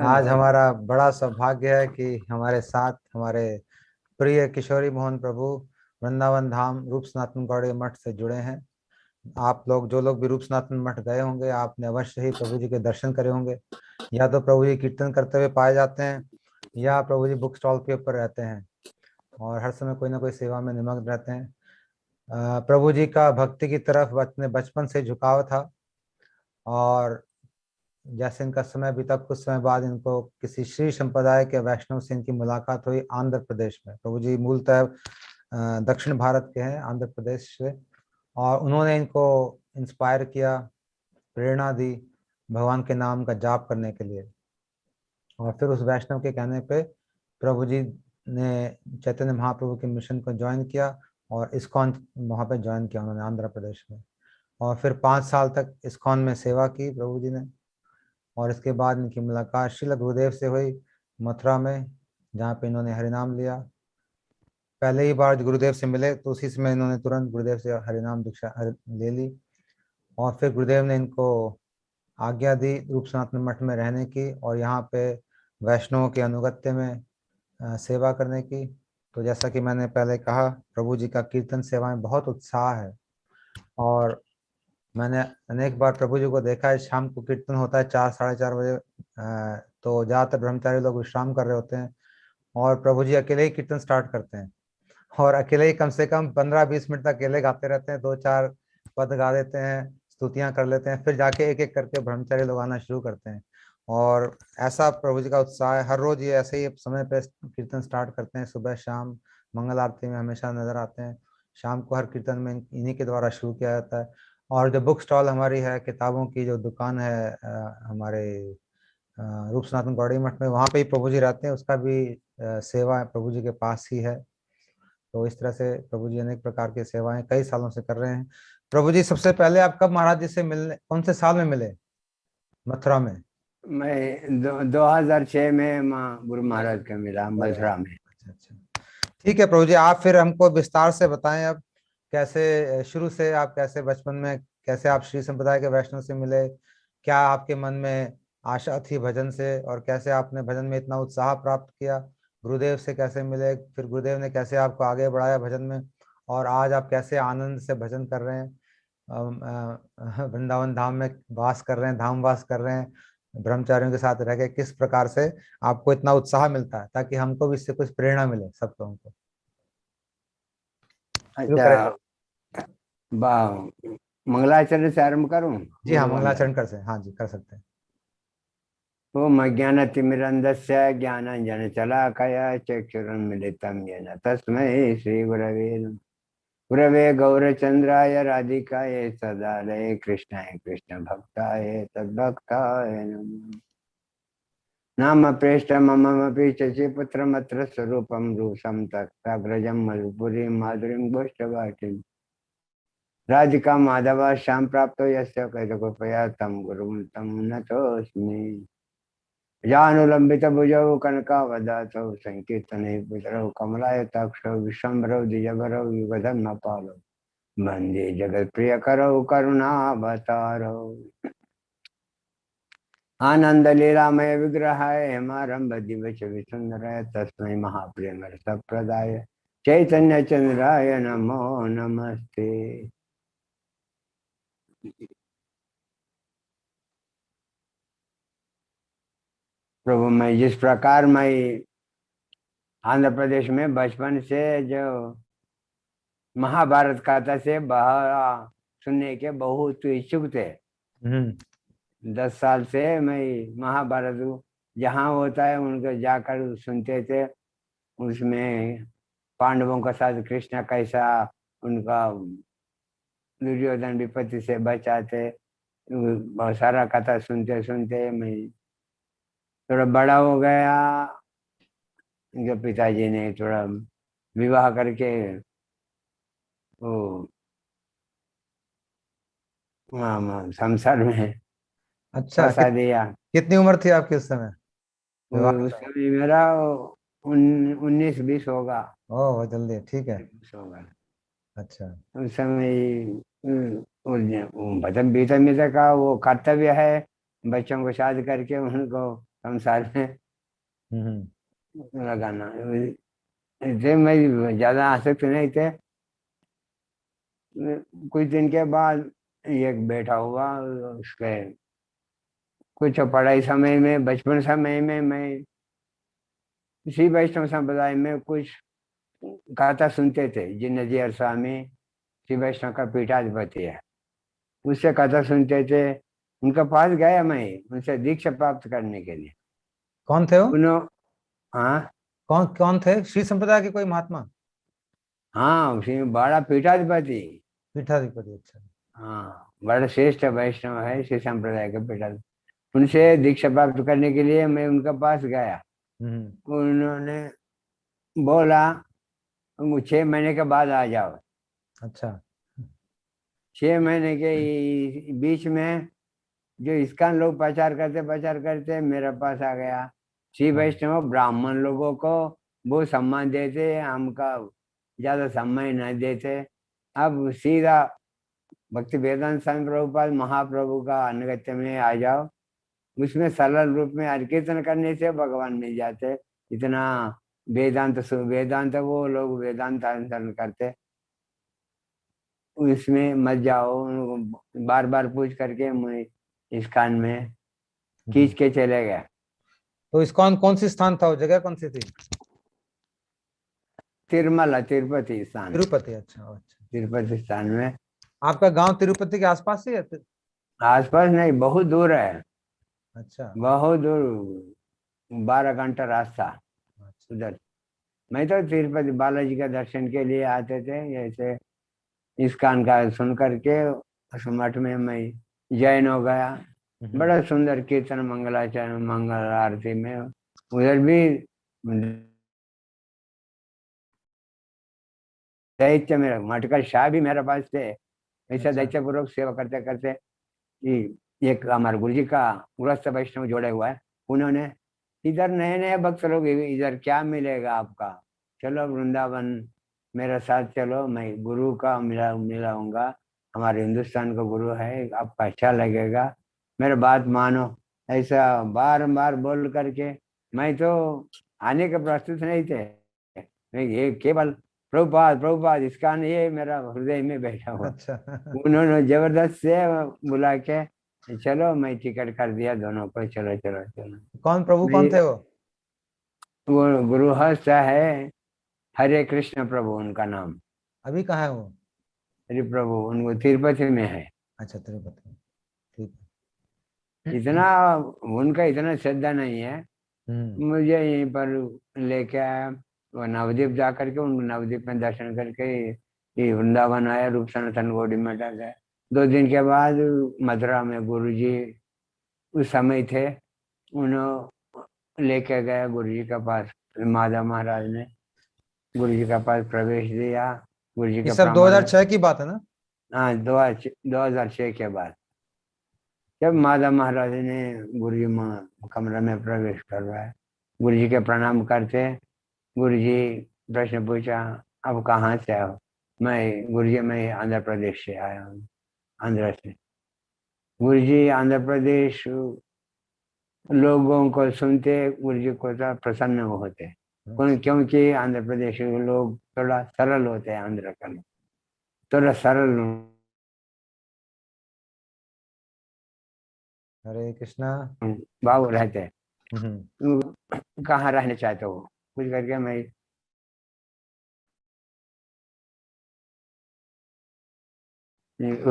आज हमारा बड़ा सौभाग्य है कि हमारे साथ हमारे प्रिय किशोरी मोहन प्रभु वृंदावन धाम रूप सनातन गौड़ी मठ से जुड़े हैं। आप लोग जो लोग भी रूप सनातन मठ गए होंगे, आपने अवश्य ही प्रभु जी के दर्शन करे होंगे। या तो प्रभु जी कीर्तन करते हुए पाए जाते हैं, या प्रभु जी बुक स्टॉल के ऊपर रहते हैं और हर समय कोई ना कोई सेवा में निमग्न रहते हैं। प्रभु जी का भक्ति की तरफ अपने बचपन से झुकाव था, और जैसे इनका समय बीता, कुछ समय बाद इनको किसी श्री संप्रदाय के वैष्णव से इनकी मुलाकात हुई आंध्र प्रदेश में। प्रभु जी मूलतः दक्षिण भारत के हैं, आंध्र प्रदेश से, और उन्होंने इनको इंस्पायर किया, प्रेरणा दी भगवान के नाम का जाप करने के लिए। और फिर उस वैष्णव के कहने पे प्रभु जी ने चैतन्य महाप्रभु के मिशन को ज्वाइन किया, और इस्कॉन वहाँ पे ज्वाइन किया उन्होंने आंध्र प्रदेश में। और फिर 5 साल तक इस्कॉन में सेवा की प्रभु जी ने। और इसके बाद इनकी मुलाकात श्रील गुरुदेव से हुई मथुरा में, जहाँ पे इन्होंने हरिनाम लिया। पहले ही बार गुरुदेव से मिले तो उसी समय इन्होंने तुरंत गुरुदेव से हरिनाम दीक्षा ले ली। और फिर गुरुदेव ने इनको आज्ञा दी रूप सनातन मठ में रहने की, और यहाँ पे वैष्णवों के अनुगत्य में सेवा करने की। तो जैसा कि मैंने पहले कहा, प्रभु जी का कीर्तन सेवा में बहुत उत्साह है। और मैंने अनेक बार प्रभु जी को देखा है, शाम को कीर्तन होता है 4 साढ़े 4 बजे, तो ज़्यादातर ब्रह्मचारी लोग विश्राम कर रहे होते हैं, और प्रभु जी अकेले ही कीर्तन स्टार्ट करते हैं। और अकेले ही कम से कम 15-20 मिनट तक अकेले गाते रहते हैं, 2-4 पद गा देते हैं, स्तुतियां कर लेते हैं, फिर जाके एक एक करके ब्रह्मचारी लोग आना शुरू करते हैं। और ऐसा प्रभु जी का उत्साह है, हर रोज ये ऐसे ही समय पे कीर्तन स्टार्ट करते हैं, सुबह शाम मंगल आरती में हमेशा नजर आते हैं। शाम को हर कीर्तन में इन्हीं के द्वारा शुरू किया जाता है। और जो बुक स्टॉल हमारी है, किताबों की जो दुकान है हमारे रूप सनातन गौड़ी मठ में, वहाँ पे ही प्रभु जी रहते हैं, उसका भी सेवा प्रभु जी के पास ही है। तो इस तरह से प्रभु जी अनेक प्रकार की सेवाएं कई सालों से कर रहे हैं। प्रभु जी सबसे पहले आप कब महाराज जी से मिलने, कौन से साल में मिले मथुरा में? मैं 2006 में माँ गुरु महाराज के मिला अरे वाह, मथुरा में। अच्छा अच्छा। ठीक है प्रभु जी, आप फिर हमको विस्तार से बताएं अब, कैसे शुरू से आप कैसे बचपन में कैसे आप श्री संप्रदाय के वैष्णव से मिले, क्या आपके मन में आशा थी भजन से, और कैसे आपने भजन में इतना उत्साह प्राप्त किया, गुरुदेव से कैसे मिले, फिर गुरुदेव ने कैसे आपको आगे बढ़ाया भजन में, और आज आप कैसे आनंद से भजन कर रहे हैं, वृंदावन धाम में वास कर रहे हैं, धाम वास कर रहे हैं, ब्रह्मचारियों के साथ रह के किस प्रकार से आपको इतना उत्साह मिलता है, ताकि हमको भी इससे कुछ प्रेरणा मिले, सबको हमको। शुरू अच्छा, करें प्रभु। मंगलाचरण से आरंभ करूं? जी हाँ, गुरु वंदन। मंगलाचरण कर से, हाँ जी कर सकते हैं। ओम अज्ञानतिमिरन्धस्य ज्ञानाञ्जनशलाकया चक्षुरुन्मीलितं येन तस्मै श्रीगुरवे नमः। गुरवे गौरचन्द्राय राधिकाय सदालये कृष्णाय कृष्णभक्ताय तद्भक्ताय नमः। नाम प्रेष्ठ ममपि शशिपुत्रमत्र स्वरूपं रूपं तत्साग्रजं मधुपुरीं माधुरीं गोष्ठवाटिम् राधिका माधव श्याम प्राप्तो यस्य कृपया तं गुरुं तं नतोऽस्मि। जानुलंबित भुजौ कनकावदातौ संकीर्तने पुत्रौ कमलायताक्षौ विश्वम्भरौ द्विजभरौ युगधर्मपालौ वन्दे जगत्प्रियकरौ करुणावतारौ। आनंद लीलामय विग्रहाय हेमारंभ दिवस विसुंदराय तस्मै महाप्रेम रसप्रदाय चैतन्य चंद्राय नमो नमस्ते। प्रभु, मैं जिस प्रकार मैं आंध्र प्रदेश में बचपन से जो महाभारत कथा से सुनने के बहुत इच्छुक थे। 10 साल से मैं महाभारत जहाँ होता है उनको जाकर सुनते थे। उसमें पांडवों का साथ कृष्ण कैसा उनका दुर्योधन विपत्ति से बचाते, बहुत सारा कथा सुनते सुनते मैं थोड़ा बड़ा हो गया। उनके पिताजी ने थोड़ा विवाह करके वो संसार में अच्छा, फंसा दिया। कितनी उम्र थी आपकी उस समय, विवाह के उस समय? समय मेरा 19-20 होगा। ओह बहुत जल्दी, ठीक है। 19 होगा अच्छा। उस समय। मतलब बीता का वो कर्तव्य है बच्चों को शादी करके उनको संसार में हम्म। लगाना। इसलिए मैं ज्यादा आसक्त नहीं थे। कुछ दिन के बाद एक बेटा हुआ। उसके कुछ पढ़ाई समय में, बचपन समय में मैं इसी वैष्णव संप्रदाय में कुछ गाथा सुनते थे। जिन नजियर स्वामी श्री वैष्णव का पीठाधिपति है, उससे कथा सुनते थे। उनके पास गया मैं उनसे दीक्षा प्राप्त करने के लिए। कौन थे वो? उन्होंने, हाँ कौन कौन थे? श्री संप्रदाय के कोई महात्मा? हाँ, उसी बड़ा पीठाधिपति। पीठाधिपति, अच्छा। हाँ, बड़ा श्रेष्ठ वैष्णव है श्री संप्रदाय के पीठाधिपति। उनसे दीक्षा प्राप्त करने के लिए मैं उनके पास गया। हम्म। उन्होंने बोला 6 महीने के बाद आ जाओ। अच्छा। 6 महीने के बीच में जो इस्कॉन लोग प्रचार करते मेरे पास आ गया। श्री हाँ। वैष्णव ब्राह्मण लोगों को वो सम्मान देते, हमका ज्यादा सम्मान नहीं देते। अब सीधा भक्ति वेदांत स्वामी प्रभुपाद महाप्रभु का अनुगत्य में आ जाओ। उसमें सरल रूप में हर कीर्तन करने से भगवान मिल जाते। इतना वेदांत वो लोग वेदांत अनुसरण करते, उसमें मत जाओ। बार बार पूछ करके मैं इस्कॉन में खींच के चले गए। तो इस्कॉन कौन सी स्थान था, वो जगह कौन सी थी? तिरुमला, तिरुपति स्थान। तिरुपति, अच्छा अच्छा। तिरुपति स्थान में। आपका गांव तिरुपति के आसपास ही है? आसपास नहीं, बहुत दूर है। अच्छा बहुत दूर, 12 घंटा रास्ता अच्छा। उधर। मैं तो तिरुपति बालाजी का दर्शन के लिए आते थे। जैसे इस्कॉन का सुन करके उस मठ में मैं जैन हो गया। बड़ा सुंदर कीर्तन, मंगलाचरण, मंगल आरती में उधर भी दैत्य मेरा मठ का शाह भी मेरे पास थे। ऐसा अच्छा। दैत्य पूर्वक सेवा करते करते एक हमारे गुरु जी का गृहस्थ वैष्णव जोड़े हुआ है। उन्होंने, इधर नए नए भक्त लोग, इधर क्या मिलेगा आपका, चलो वृंदावन मेरे साथ चलो, मैं गुरु का मिलाऊंगा। हमारे हिंदुस्तान का गुरु है, आपको अच्छा लगेगा, मेरे बात मानो। ऐसा बार बार बोल करके मैं तो आने के प्रस्तुत नहीं थे। मैं ये केवल प्रभुपाद प्रभुपाद इसका नहीं, ये मेरा हृदय में बैठा हुआ। अच्छा। उन्होंने जबरदस्त से बुला के, चलो मैं टिकट कर दिया दोनों को, चलो चलो चलो। कौन प्रभु, मैं, कौन थे वो? वो गृहस्थ है, हरे कृष्ण प्रभु उनका नाम। अभी कहाँ है वो? हरि प्रभु उनको तिरुपति में है। अच्छा, तिरुपति, ठीक इतना है। उनका इतना श्रद्धा नहीं है। हम्म। मुझे यहीं पर लेके आया। वो नवद्वीप जा करके, उनको नवद्वीप में दर्शन करके ये वृंदावन आया, रूप सनातन गौड़ी मठ आ गया। 2 दिन के बाद मथुरा में गुरुजी उस समय थे, उन्होंने लेके गया गुरु जी के पास। माधव महाराज ने गुरु जी के पास प्रवेश दिया, गुरु जी ये का सब प्रमाण। 2006 की बात है ना? हाँ, 2006 के बाद जब माधव महाराज ने गुरु जी कमरे में प्रवेश करवाया, गुरु जी के प्रणाम करते। गुरु जी प्रश्न पूछा, अब कहाँ से आओ? मैं, गुरु जी मैं आंध्र प्रदेश से आया हूँ, आंध्र से। गुरु जी आंध्र प्रदेश लोगों को सुनते गुरु जी को तो प्रसन्न होते। अच्छा। क्योंकि आंध्र प्रदेश के लोग थोड़ा सरल होते हैं, आंध्र का लोग थोड़ा सरल हरे कृष्णा। भाव रहते हैं। हम्म। कहाँ रहना चाहते हो कुछ करके, मैं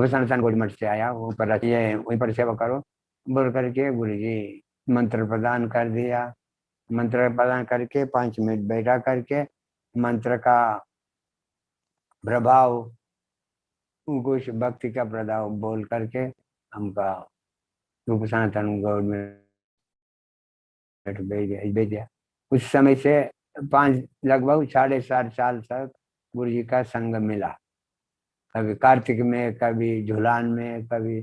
सनातन गौड़ी मठ से आया, ऊपर रखिए वहीं पर सेवा करो बोल करके गुरु जी मंत्र प्रदान कर दिया। मंत्र प्रदान करके 5 मिनट बैठा करके मंत्र का प्रभाव, कुछ भक्ति का प्रभाव बोल करके हमका रूप सनातन गौड़ में भेज दिया। उस समय से 5 लगभग 7.5 साल तक गुरु जी का संग मिला। कभी कार्तिक में, कभी झूलान में, कभी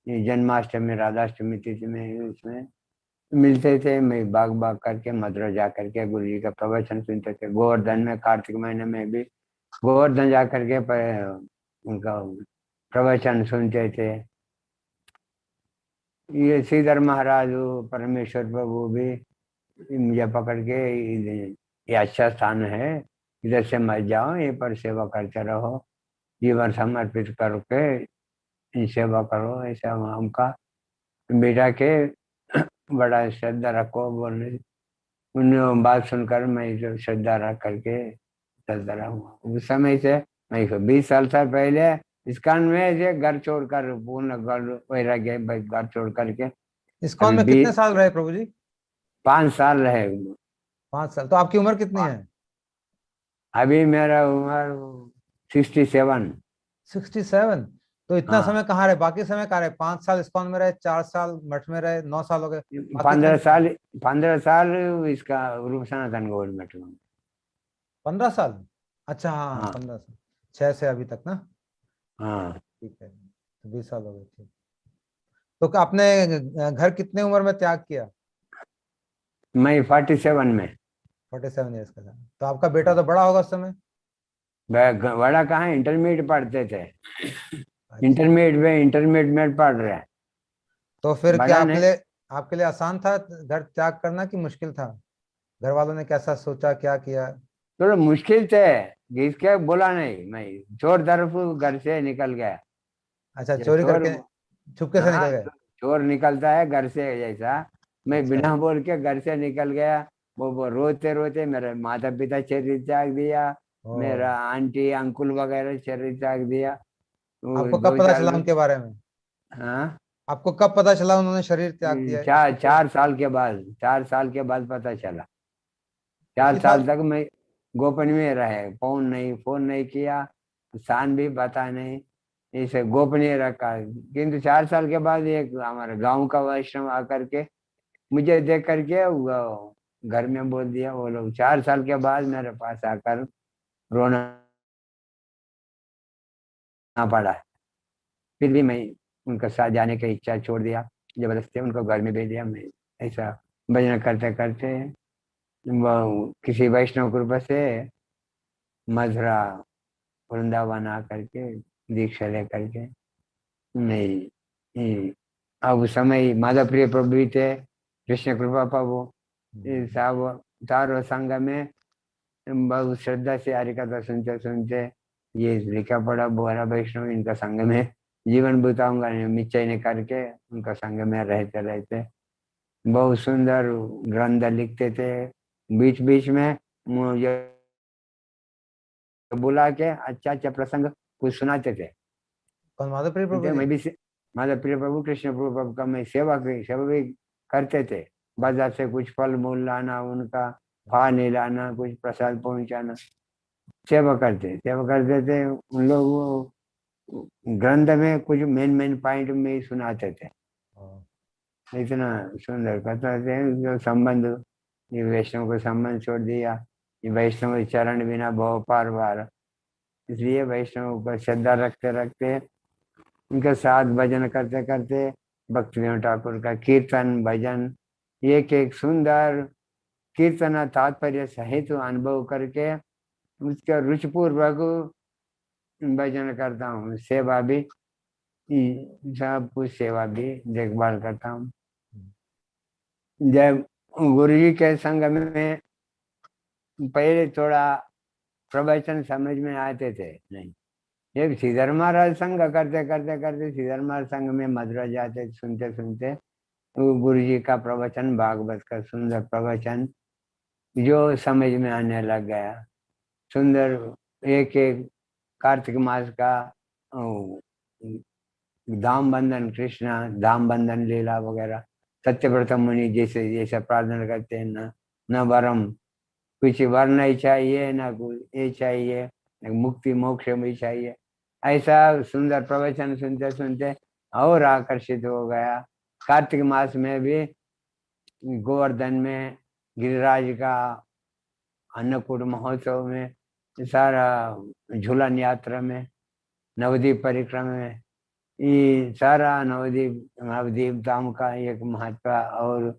जन्माष्टमी, राधाष्टमी तिथि में, उसमें मिलते थे। मैं भाग भाग करके मथुरा जा करके गुरु जी का प्रवचन सुनते थे। गोवर्धन में कार्तिक महीने में भी गोवर्धन जा करके उनका प्रवचन सुनते थे। ये श्रीधर महाराज परमेश्वर प्रभु भी मुझे पकड़ के ये अच्छा स्थान है, इधर से मत जाओ, ये पर सेवा करते रहो, जीवन समर्पित करके इन सेवा करो। ऐसा हमका बेटा के बड़ा श्रद्धा रखो बोलने, उन बात सुनकर मैं जो श्रद्धा रख करके चलता रहा। उस समय से मैं 20 साल पहले इस्कॉन में से घर छोड़कर पूर्ण घर वैराग्य घर छोड़ करके इस्कॉन अभी में कितने साल रहे प्रभु जी? 5 साल रहे। 5 साल। तो आपकी उम्र कितनी है? अभी मेरा उम्र 67। 67। तो इतना हाँ, समय कहाँ रहे? बाकी समय कहाँ रहे? 5 साल इस्कॉन में रहे, 4 साल मठ में रहे, 9 साल हो गए। बाकी 15 समय साल 15 साल इसका रूप सनातन गवर्नमेंट में। 15 साल। अच्छा, हाँ, हाँ 15 साल। 6 से अभी तक ना? हाँ। ठीक है, तो 20 साल हो गए। ठीक। तो आपने घर कितने उम्र में त्याग किया? मैं 47 में। 47 ईयर्स का था। तो आपका बेटा तो बड़ा होगा उस समय। बड़ा कहाँ, इंटरमीडिएट पढ़ते थे। अच्छा। इंटरमीडिएट में पढ़ रहे हैं। तो फिर क्या बड़ा नहीं, आपके लिए आसान था घर त्याग करना कि मुश्किल था? घर वालों ने कैसा सोचा, क्या किया? थोड़ा मुश्किल थे। इसके बोला नहीं, मैं चोर तरफ घर से निकल गया। अच्छा, ये चोरी चोर, करके चुपके से हाँ निकल गए? चोर निकलता है घर से जैसा, मैं अच्छा। बिना बोल के घर से निकल गया। वो रोते रोते मेरे माता पिता शरीर त्याग दिया, ओ। मेरा आंटी अंकुल वगैरह शरीर त्याग दिया। वो आपको कब दो पता चार चला उनके बारे में? हाँ, आपको कब पता चला उन्होंने शरीर त्याग दिया है? चार 4 साल के बाद, 4 साल के बाद पता चला। चार उसी साल साल? तक मैं गोपन में रहे, फोन नहीं किया, शान भी पता नहीं, इसे गोपनीय रखा। किंतु 4 साल के बाद एक हमारे गांव का वैष्णव आकर के मुझे देख करके वो घर में बोल दिया। वो लोग 4 साल के बाद मेरे पास आकर रोना पड़ा। फिर भी मैं उनका साथ जाने की इच्छा छोड़ दिया, जबरदस्ती उनको घर में भेज दिया। मैं ऐसा भजन करते करते वो किसी वैष्णव कृपा से मथुरा वृंदावन आकर के दीक्षा ले करके नहीं, अब उस समय माधव प्रिय प्रभु भी थे, कृष्ण कृपा प्रभु, ये सब चारों संघ में बहुत श्रद्धा से हरि कथा सुनते सुनते ये लिखा पड़ा बोरा वैष्णव इनका संग में जीवन बिताऊंगा, निश्चय ने करके उनका संग में रहते रहते बहुत सुंदर ग्रंथ लिखते थे। बीच बीच में मुझे बुला के अच्छा अच्छा प्रसंग कुछ सुनाते थे। कौन, माधवप्रिय प्रभु सुनते जी? मैं भी माधव प्रिय प्रभु कृष्ण प्रभु का मैं सेवा भी करते थे। बाजार से कुछ फल मूल लाना, उनका पानी लाना, कुछ प्रसाद पहुंचाना, सेवा करते थे। उन लोग वो ग्रंथ में कुछ मेन पॉइंट में ही सुनाते थे। हाँ। इतना सुंदर कथा थे जो संबंध, ये वैष्णव को संबंध छोड़ दिया, ये वैष्णव के चरण बिना भव पार वार। इसलिए वैष्णव पर श्रद्धा रखते रखते उनके साथ भजन करते करते भक्ति विनोद ठाकुर का कीर्तन भजन एक एक सुंदर कीर्तन तात्पर्य सहित अनुभव करके उसका रुचिपूर्वक भजन करता हूँ। सेवा भी, सब कुछ सेवा भी देखभाल करता हूँ। जब गुरु जी के संग में पहले थोड़ा प्रवचन समझ में आते थे नहीं, एक श्रीधर महाराज संग करते करते करते श्रीधर महाराज संग में मथुरा जाते सुनते सुनते वो गुरु जी का प्रवचन भागवत का सुंदर प्रवचन जो समझ में आने लग गया। सुंदर एक एक कार्तिक मास का धाम बंधन कृष्णा, धाम बंधन लीला वगैरह, सत्यव्रत मुनि जैसे जैसा प्रार्थना करते हैं ना, न वरम कुछ वर नहीं चाहिए, ना कुछ ये चाहिए, न मुक्ति मोक्ष भी चाहिए, ऐसा सुंदर प्रवचन सुनते सुनते और आकर्षित हो गया। कार्तिक मास में भी गोवर्धन में गिरिराज का अन्नकूट महोत्सव में, सारा झूलन यात्रा में, नवद्वीप परिक्रमा में, ये सारा नवद्वीप नवद्वीप धाम का एक महत्व। और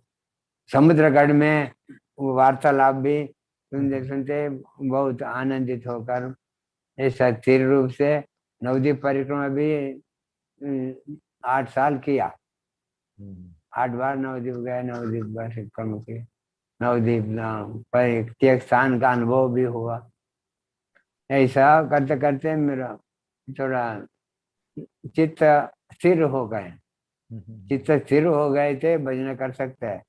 समुद्रगढ़ में वो वार्तालाप भी सुनते सुनते बहुत आनंदित होकर ऐसा स्थिर रूप से नवद्वीप परिक्रमा भी 8 साल किया। हम्म, 8 बार नवद्वीप गए, नवद्वीप बस कर्म किए, नवद्वीप पर एक तीर्थ स्थान का अनुभव भी हुआ। ऐसा करते करते मेरा थोड़ा चित्त स्थिर हो गए। चित्त स्थिर हो गए थे, भजन कर सकते हैं।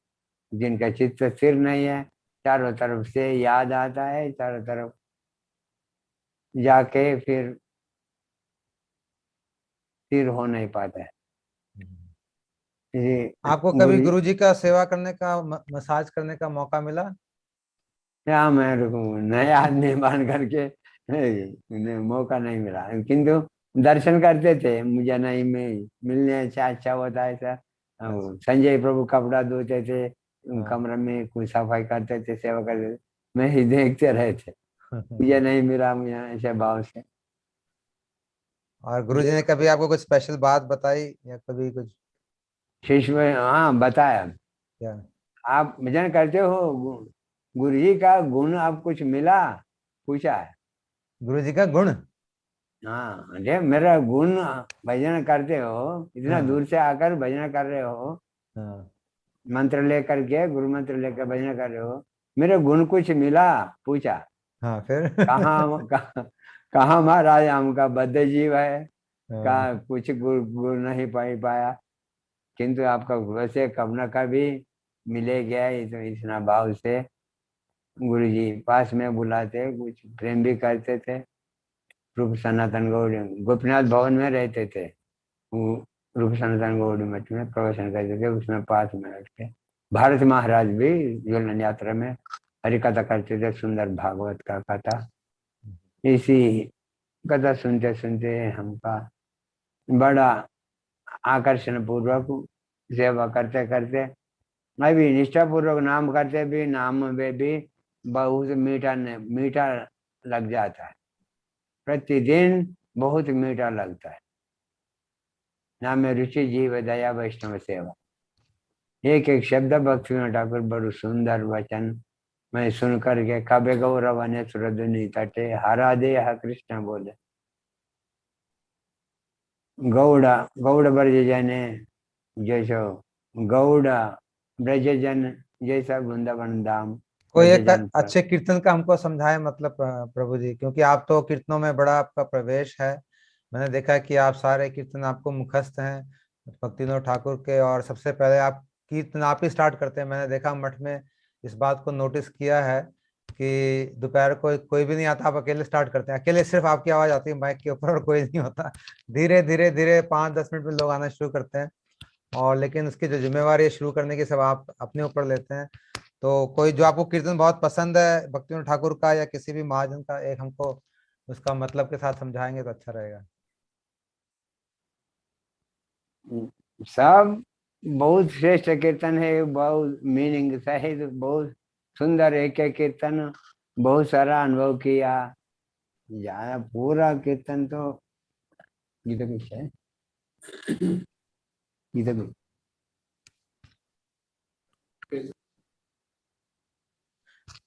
जिनका चित्त स्थिर नहीं है, चारों तरफ से याद आता है, चारों तरफ जाके फिर स्थिर हो नहीं पाता है। ये आपको कभी गुरु जी, गुरुजी का सेवा करने का मसाज करने का मौका मिला? क्या मैं नए आदमी बन करके मौका नहीं मिला, किंतु दर्शन करते थे। मुझे नहीं मिलने अच्छा अच्छा होता है सर। अच्छा। संजय प्रभु कपड़ा धोते थे, हाँ। कमरे में कुछ सफाई करते थे, सेवा करते थे, मैं ही देखते रहे थे। मुझे नहीं मिला, मुझे ऐसे भाव से। और गुरुजी ने कभी आपको कुछ स्पेशल बात बताई या कभी कुछ? शिष्य में हाँ बताया, क्या? आप भजन करते हो, गुरु जी का गुण आप कुछ मिला, पूछा है। गुरुजी का गुण? हाँ अरे मेरा गुण, भजन करते हो, इतना हाँ। दूर से आकर भजन कर रहे हो, हाँ। मंत्र लेकर के, गुरु मंत्र लेकर भजन कर रहे हो, मेरे गुण कुछ मिला, पूछा। हाँ, फिर? कहाँ कहाँ कहाँ महाराज हमका बद्ध जीव है, हाँ। कहा कुछ गुण गुण नहीं पाया, किंतु आपका वैसे कब न कभी मिले गया। तो इतना भाव से गुरु जी पास में बुलाते, कुछ प्रेम भी करते थे। रूप सनातन गौड़ गोपीनाथ भवन में रहते थे वो, रूप सनातन गौड़ मठ में प्रवचन करते थे, उसमें 5 मिनट के। भारत महाराज भी ज्वलन यात्रा में हरि कथा करते थे, सुंदर भागवत का कथा। इसी कथा सुनते सुनते हमका बड़ा आकर्षण पूर्वक सेवा करते करते, मैं भी निष्ठा पूर्वक नाम करते भी, नाम में भी बहुत मीठा मीठा लग जाता है। प्रतिदिन बहुत मीठा लगता है। नाम में रुचि जीव दया वैष्णव सेवा, एक एक शब्द भक्ति में ठाकुर बड़ु सुंदर वचन मैं सुन करके कबे गौरव ने सुरधुनि तटे हरा दे कृष्ण बोले। गौड़ गौड़ ब्रज जने जैसो, गौड़ ब्रज जन जैसा वृंदावन धाम कोई ब्रज एक जन पर। अच्छे कीर्तन का हमको समझाए, मतलब प्रभु जी, क्योंकि आप तो कीर्तनों में बड़ा आपका प्रवेश है। मैंने देखा है कि आप सारे कीर्तन आपको मुखस्त हैं भक्तिविनोद ठाकुर के, और सबसे पहले आप कीर्तन आप ही स्टार्ट करते हैं। मैंने देखा मठ में, इस बात को नोटिस किया है कि दोपहर को कोई भी नहीं आता, आप अकेले स्टार्ट करते हैं। अकेले सिर्फ आपकी आवाज आती है माइक के ऊपर और कोई नहीं होता। धीरे धीरे धीरे 5-10 मिनट में लोग आना शुरू करते हैं, और लेकिन उसकी जो जिम्मेवारी है शुरू करने की, सब आप अपने ऊपर लेते हैं। तो कोई जो आपको कीर्तन बहुत पसंद है भक्तिविनोद ठाकुर का या किसी भी महाजन का, एक हमको उसका मतलब के साथ समझाएंगे तो अच्छा रहेगा। सब बहुत श्रेष्ठ कीर्तन है, बहुत मीनिंग सहित, बहुत सुंदर एक एक कीर्तन, बहुत सारा अनुभव किया। ज्यादा पूरा कीर्तन तो गीता कुछ है, गीता कुछ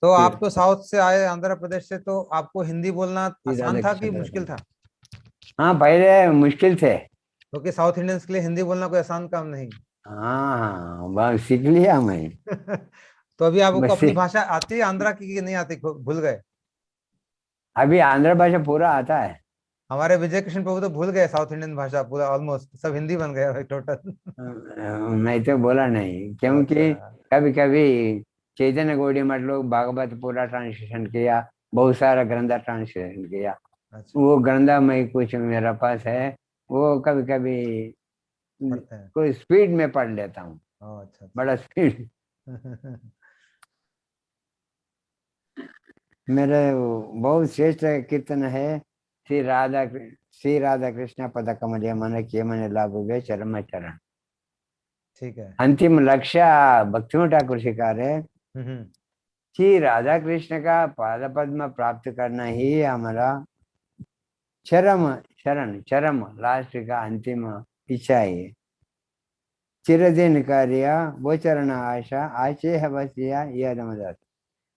तो आप फिर तो साउथ से आए, आंध्र प्रदेश से, तो आपको हिंदी बोलना आसान राधा था कि कृष्ण मुश्किल था? हाँ पहले मुश्किल थे। क्योंकि साउथ इंडियंस के लिए हिंदी बोलना कोई आसान काम नहीं। हाँ हाँ बस सीख लिया मैं। तो अभी आपको बस अपनी भाषा आती है आंध्रा की कि नहीं आती, भूल गए? अभी आंध्र भाषा पूरा आता है। हमारे विजय कृष्ण प्रभु तो भूल गए साउथ इंडियन भाषा पूरा, ऑलमोस्ट सब हिंदी बन गया भाई टोटल। मैं तो बोला नहीं, क्योंकि अच्छा। कभी कभी चैतन्य गौड़ी मठ लोग भागवत पूरा ट्रांसलेशन किया, बहुत सारा ग्रंथ ट्रांसलेशन किया। अच्छा। वो ग्रंथ में कुछ मेरा पास है, वो कभी कभी पढ़ते हैं। कोई स्पीड में पढ़ लेता हूँ, ओह, अच्छा बड़ा स्पीड। अच्छा। मेरे वो बहुत श्रेष्ठ कीर्तन है। श्री राधा कृष्ण पद कमल मन किए मन लाभ हुए चरम चरण। ठीक है। अंतिम लक्ष्य भक्तिविनोद ठाकुर सिखा रहे, हम्म। श्री राधा कृष्ण का पाद पद्म प्राप्त करना ही हमारा चरम शरण, चरम लास्ट का अंतिम इच्छा है। चिरदिन कार्य वो चरण आशा आचे है बसिया यह मदद।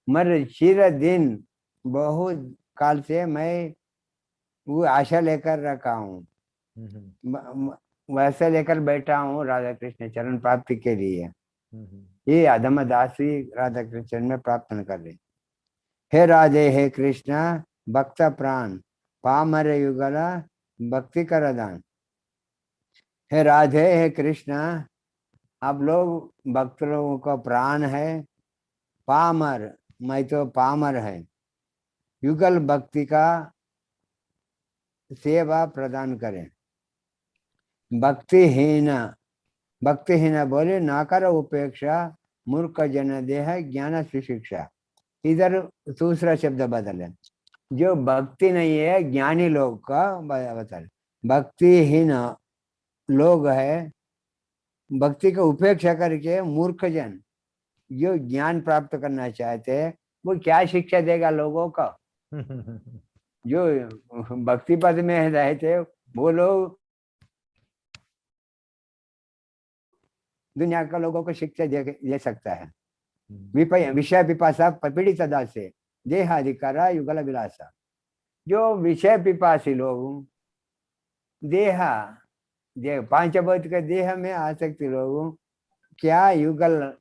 मर चिर दिन, बहुत काल से मैं वो आशा लेकर रखा हूँ। हम्म। वैसे लेकर बैठा हूँ राधा कृष्ण चरण प्राप्ति के लिए। हम्म। ये अधम दासी राधा कृष्ण चरण में प्राप्त कर रही। हे राधे हे कृष्ण भक्त प्राण पामर युगला भक्ति कर दान। हे राधे हे कृष्ण, आप लोग भक्त लोगों का प्राण है। पामर, मैं तो पामर है। युगल भक्ति का सेवा प्रदान करें। भक्तिहीन, भक्तिहीन बोले नाकर उपेक्षा मूर्ख जन देह ज्ञान सुशिक्षा। इधर दूसरा शब्द बदले, जो भक्ति नहीं है ज्ञानी लोग का बता। भक्तिहीन लोग है, भक्ति का उपेक्षा करके मूर्ख जन जो ज्ञान प्राप्त करना चाहते हैं, वो क्या शिक्षा देगा लोगों का? जो भक्ति पद में रहते वो लोग दुनिया का लोगों को शिक्षा दे सकता है। विषय पिपासा पीड़ित दासे देहाधिकारा युगल विलासा। जो विषय पिपासी लोग देहा देह पांचभौतिक के देह में आसक्ति लोग क्या युगल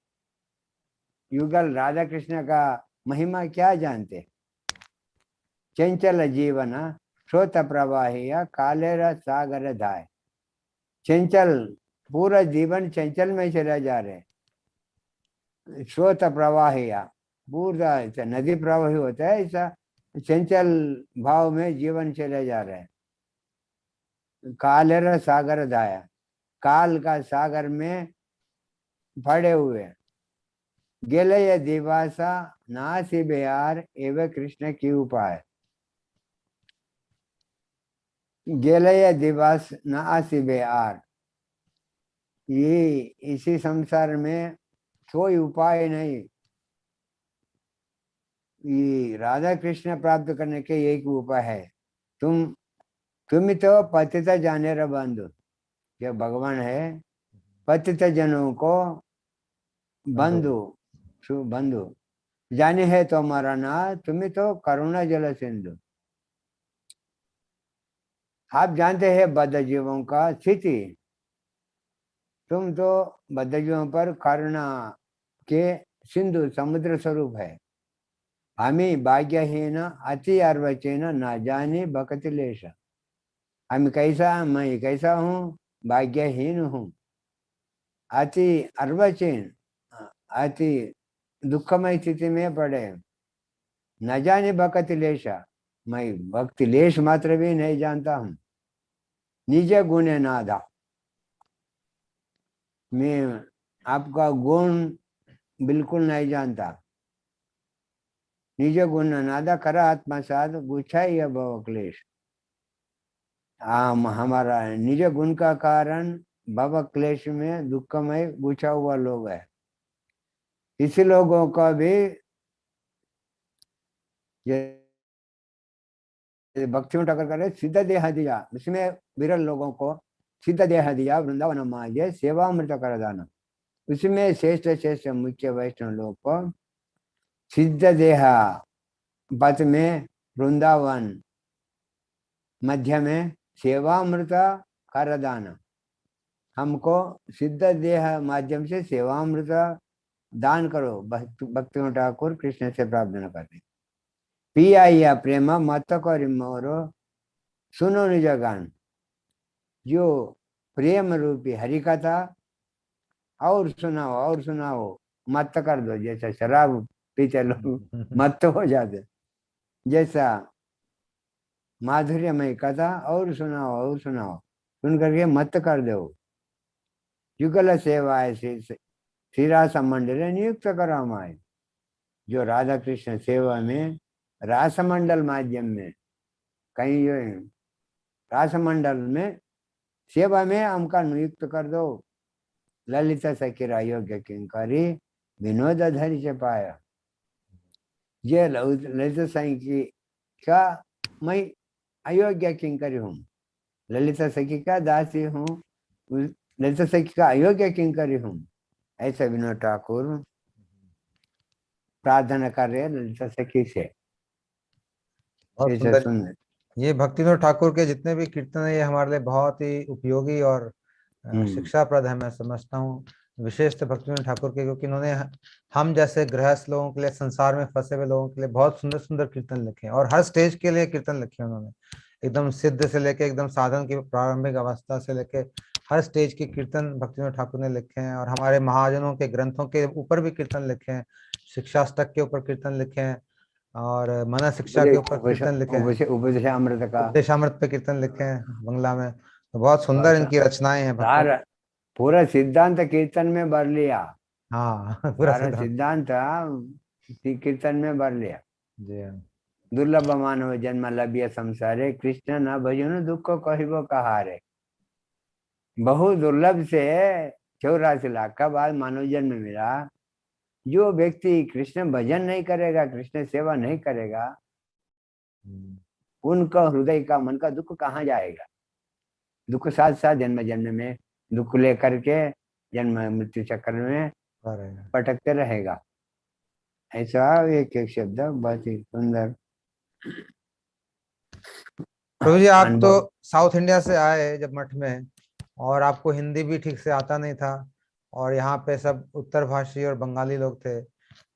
युगल राधा कृष्ण का महिमा क्या जानते? चंचल जीवन श्रोत प्रवाहिया कालेर सागर धाय। चंचल, पूरा जीवन चंचल में चला जा रहे। श्रोत प्रवाहिया, पूरा नदी प्रवाही होता है, ऐसा चंचल भाव में जीवन चले जा रहे हैं। कालेर सागर धाया, काल का सागर में पड़े हुए। गेलय दिवासा नासी बेहार एवं कृष्ण की उपाय। गेलय दिवस नासी बेहार, ये इसी संसार में कोई उपाय नहीं। ये राधा कृष्ण प्राप्त करने के एक उपाय है। तुम ही तो पतित जाने रे बंधु। जो भगवान है पतित जनों को बंधु, बंधु जाने है तो हमारा ना, तुम्हें तो करुणा जल सिंधु। आप जानते हैं बद्ध जीवों का स्थिति, तुम तो बद्ध जीवों पर करुणा के सिंधु समुद्र स्वरूप है। हमें भाग्यहीन अति अर्वचेन न जाने भक्ति लेश। हम कैसा, मैं कैसा हूँ, भाग्यहीन हूँ। अति अर्वचेन, अति दुखमय स्थिति में पड़े। न जाने भक्ति लेशा, मैं भक्ति लेश मात्र भी नहीं जानता हूँ। निज गुण नादा, मैं आपका गुण बिल्कुल नहीं जानता। निज गुण नादा करा आत्मा साध गुच्छाई भव क्लेश। हमारा निज गुण का कारण भव क्लेश में दुखमय गुच्छा हुआ लोग है। इसी लोगों का भी भक्ति में टक्कर करे। सिद्ध देह दिया, इसमें विरल लोगों को सिद्ध देह दिया वृंदावन माजे सेवा अमृत कर दाना। उसमें श्रेष्ठ श्रेष्ठ मुख्य वैष्णव लोग को सिद्ध देह पथ में वृंदावन, मध्य में सेवामृत कर दान। हमको सिद्ध देह माध्यम से सेवामृत दान करो। भक्ति ठाकुर कृष्ण से प्रार्थना करते। पिया या प्रेम मत कर मोरो सुनो निज गान। जो प्रेम रूपी हरि कथा और सुनाओ और सुनाओ, मत कर दो। जैसा शराब पीते लोग मत हो जाते, जैसा माधुर्यमय कथा और सुनाओ सुन करके मत कर दो। युगल सेवाए श्रीरा मंडल नियुक्त करो माए। जो राधा कृष्ण सेवा में रास मंडल माध्यम में कहीं रास मंडल में सेवा में हमका नियुक्त कर दो। ललित सखीरा योग्य किंकरी विनोद धरि से पाया। ये ललित सखी का मैं अयोग्य किंकरी हूँ, ललित सखी का दासी हूँ, ललित सखी का अयोग्य किंकरी हूँ। ऐसा विनोद ठाकुर प्रार्थना कर रहे ललित सखी से। बहुत सुंदर। ये भक्तिविनोद ठाकुर के जितने भी कीर्तन है ये हमारे लिए बहुत ही उपयोगी और शिक्षाप्रद है, मैं समझता हूँ। विशेष तो भक्तिविनोद ठाकुर के, क्योंकि इन्होंने हम जैसे गृहस्थ लोगों के लिए, संसार में फंसे हुए लोगों के लिए बहुत सुंदर सुंदर कीर्तन लिखे हैं, और हर स्टेज के लिए कीर्तन लिखे हैं उन्होंने। एकदम सिद्ध से लेके एकदम साधन की प्रारंभिक अवस्था से लेके हर स्टेज के कीर्तन भक्तिविनोद ठाकुर ने लिखे हैं। और हमारे महाजनों के ग्रंथों के ऊपर भी कीर्तन लिखे हैं, शिक्षाष्टक के ऊपर कीर्तन लिखे हैं, और मन शिक्षा के ऊपर कीर्तन लिखे हैं, उपदेशामृत का उपदेशामृत पे कीर्तन लिखे हैं बंगला में। तो बहुत सुंदर इनकी रचनाएं हैं भक्तों। सारा पूरा सिद्धांत कीर्तन में भर लिया। हाँ पूरा सारा सिद्धांत। सिद्धांत कीर्तन में भर लिया। जी हाँ। दुर्लभ मानव जन्म लभ्य संसारे, कृष्ण न भजन दुख कहिबो कहारे। बहुत दुर्लभ से 84 लाख का बाद मानव जन्म मिला। जो व्यक्ति कृष्ण भजन नहीं करेगा, कृष्ण सेवा नहीं करेगा, उनका हृदय का मन का दुख कहाँ जाएगा। दुख साथ साथ जन्म जन्म में दुख लेकर के जन्म मृत्यु चक्र में पटकते रहेगा। ऐसा एक एक शब्द बहुत ही सुंदर। प्रभु जी, आप तो साउथ इंडिया से आए जब मठ में, और आपको हिंदी भी ठीक से आता नहीं था, और यहाँ पे सब उत्तर भाषी और बंगाली लोग थे।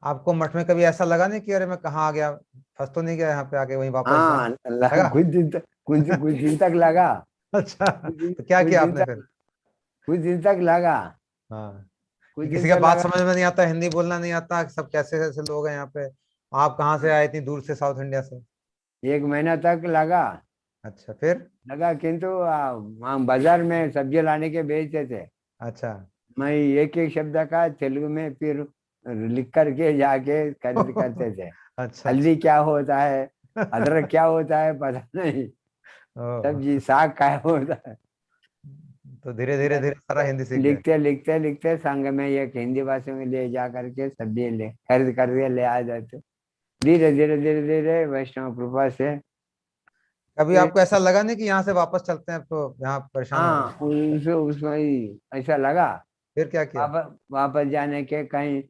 आपको मठ में कभी ऐसा लगा नहीं कि अरे मैं कहाँ आ गया, फंस तो नहीं गया यहाँ पे आके वहीं वापस लगा? कुछ दिन तक लगा। अच्छा, तो क्या किया आपने फिर? कुछ दिन तक लगा। हाँ, किसी का बात समझ में नहीं आता, हिंदी बोलना नहीं आता, सब कैसे कैसे लोग हैं यहाँ पे। आप कहाँ से आए इतनी दूर से, साउथ इंडिया से? 1 महीना तक लगा। अच्छा, फिर? लगा, किंतु वहाँ बाजार में सब्जी लाने के बेचते थे। अच्छा। मैं एक एक शब्द का तेलुगु में फिर लिख करके जाके खरीद करते थे। अच्छा, हल्दी क्या होता है, अदरक क्या होता है पता नहीं, सब्जी साग क्या होता है। तो धीरे धीरे धीरे सारा हिंदी सीख गए। लिखते लिखते लिखते संग में एक हिंदी भाषा में ले जा करके सब्जी खरीद करके ले आ जाते। धीरे धीरे धीरे धीरे वैष्णव कृपा से। कभी आपको ऐसा लगा नहीं कि यहाँ से वापस चलते हैं, अब तो यहाँ परेशान हो हाँ, उसमें ही ऐसा लगा। फिर क्या किया? वापस जाने के कहीं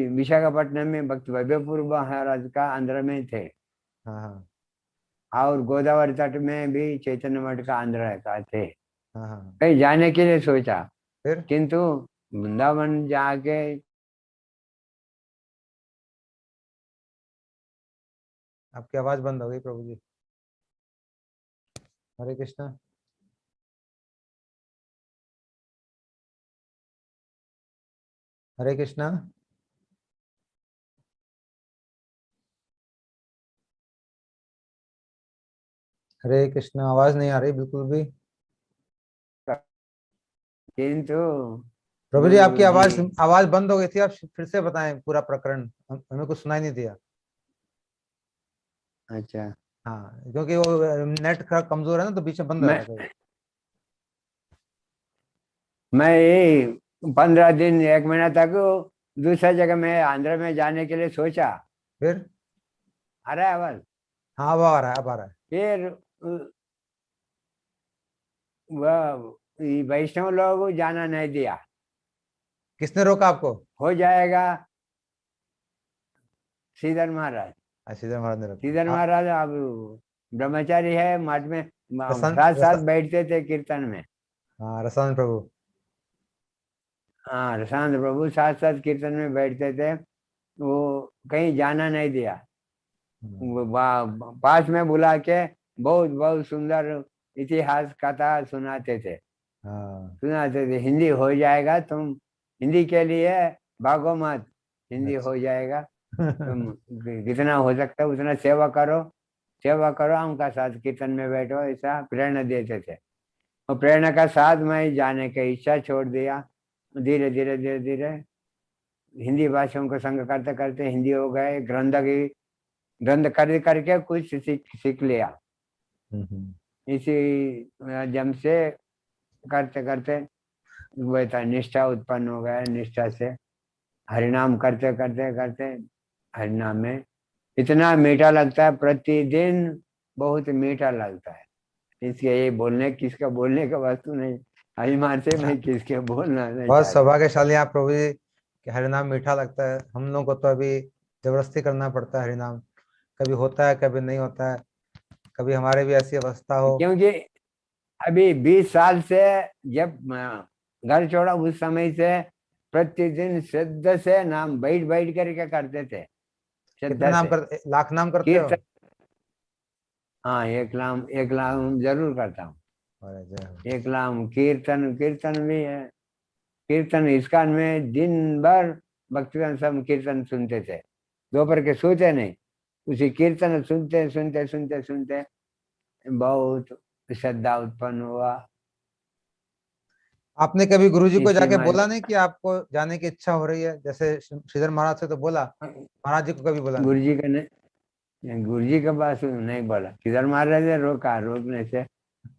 विशाखापट्टनम में भक्त वैभवपुर महाराज का आंध्र में थे। हाँ हाँ और गोदावरी तट में भी चैतन्य मठ का आंध्र का थे। हाँ हाँ। कहीं जाने के लिए सोचा, फिर? किंतु वृंदावन जाके आपकी आवाज बंद हो गई प्रभु जी। हरे कृष्णा। हरे कृष्णा। हरे कृष्णा, आवाज नहीं आ रही बिल्कुल भी। किंतु प्रभु जी, आपकी आवाज आवाज बंद हो गई थी, आप फिर से बताएं पूरा प्रकरण, हमें कुछ सुनाई नहीं दिया। अच्छा, हाँ, क्योंकि वो नेट का कमजोर है ना, तो बीच में बंद हो जाता है। मैं 15 दिन 1 महीना तक दूसरा जगह में आंध्र में जाने के लिए सोचा। फिर? आ रहा है आवाज? हाँ, वो आ रहा है, अब आ रहा है। फिर वह वैष्णव लोग जाना नहीं दिया। किसने रोका आपको? हो जाएगा श्रीधर महाराज। श्रीधर महाराज ने रोका। श्रीधर महाराज अब ब्रह्मचारी है, मठ में रसन, साथ बैठते थे कीर्तन में। हाँ, रसान प्रभु। हाँ, रसानंद प्रभु साथ साथ कीर्तन में बैठते थे। वो कहीं जाना नहीं दिया। पास में बुला के बहुत बहुत सुंदर इतिहास कथा सुनाते थे। हाँ। सुनाते थे, हिंदी हो जाएगा, तुम हिंदी के लिए भागो मत, हिंदी अच्छा। हो जाएगा, तुम जितना हो सकता है उतना सेवा करो, सेवा करो, उनका साथ कीर्तन में बैठो, ऐसा प्रेरणा देते थे। और प्रेरणा का साथ मैं जाने की इच्छा छोड़ दिया। धीरे धीरे धीरे धीरे हिंदी भाषाओं को संग करते करते हिंदी हो गए। ग्रंथ खरीद करके कुछ सीख लिया। इसी जम से करते करते वैसा निष्ठा उत्पन्न हो गया। निष्ठा से हरिनाम करते करते करते हरिनाम में इतना मीठा लगता है, प्रतिदिन बहुत मीठा लगता है। इसके ये बोलने किसका बोलने का वस्तु नहीं, अभिमान से मैं किसके बोलना नहीं बहुत चाहता। सौभाग्यशाली आप प्रभु जी कि हरिनाम मीठा लगता है। हम लोगों को तो अभी जबरदस्ती करना पड़ता है हरिनाम, कभी होता है कभी नहीं होता है, कभी हमारे भी ऐसी अवस्था हो। क्योंकि अभी 20 साल से जब घर छोड़ा उस समय से प्रतिदिन श्रद्धा से नाम बैठ बैठ करके करते थे, कितने श्रद्धा नाम से कर, लाख नाम करते हो? कीर्तन। हाँ, एक नाम जरूर करता हूँ। अरे जय हो। एक नाम कीर्तन, कीर्तन भी है। कीर्तन इस्कॉन में दिन भर भक्तिगण सब कीर्तन सुनते थे, दोपहर के सोते नहीं, उसी कीर्तन सुनते सुनते सुनते सुनते बहुत श्रद्धा उत्पन्न हुआ। आपने कभी गुरुजी को इसी जाके में बोला नहीं कि आपको जाने की इच्छा हो रही है? जैसे श्रीधर महाराज से तो बोला, महाराज जी को कभी बोला नहीं? गुरु जी का नहीं, गुरु जी के पास नहीं बोला। सीधर महाराज ने रोका, रोकने से हो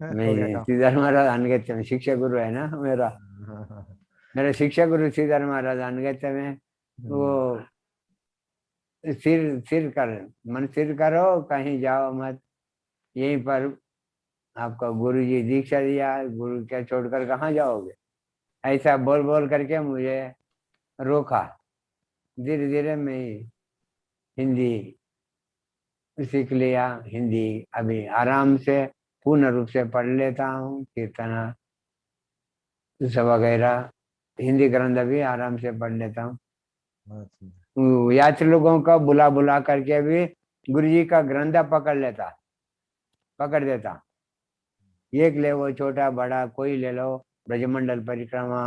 गया मैं काम। सीधर महाराज अनगत्य में, शिक्षा गुरु है ना मेरा, हाँ, हाँ, हाँ। मेरा शिक्षा गुरु सीधर महाराज अनगत्य में। वो हम्म, सिर सिर कर, मन सिर करो, कहीं जाओ मत, यहीं पर आपका गुरु जी दीक्षा दिया, गुरु क्या छोड़कर कहाँ जाओगे, ऐसा बोल बोल करके मुझे रोका। धीरे धीरे मैं हिंदी सीख लिया। हिंदी अभी आराम से पूर्ण रूप से पढ़ लेता हूँ, कीर्तन सब वगैरह, हिंदी ग्रंथ भी आराम से पढ़ लेता हूँ। बहुत सुंदर। यात्री लोगों का बुला बुला करके भी गुरु जी का ग्रंथ पकड़ देता। एक ले वो, छोटा बड़ा कोई ले लो, ब्रजमंडल परिक्रमा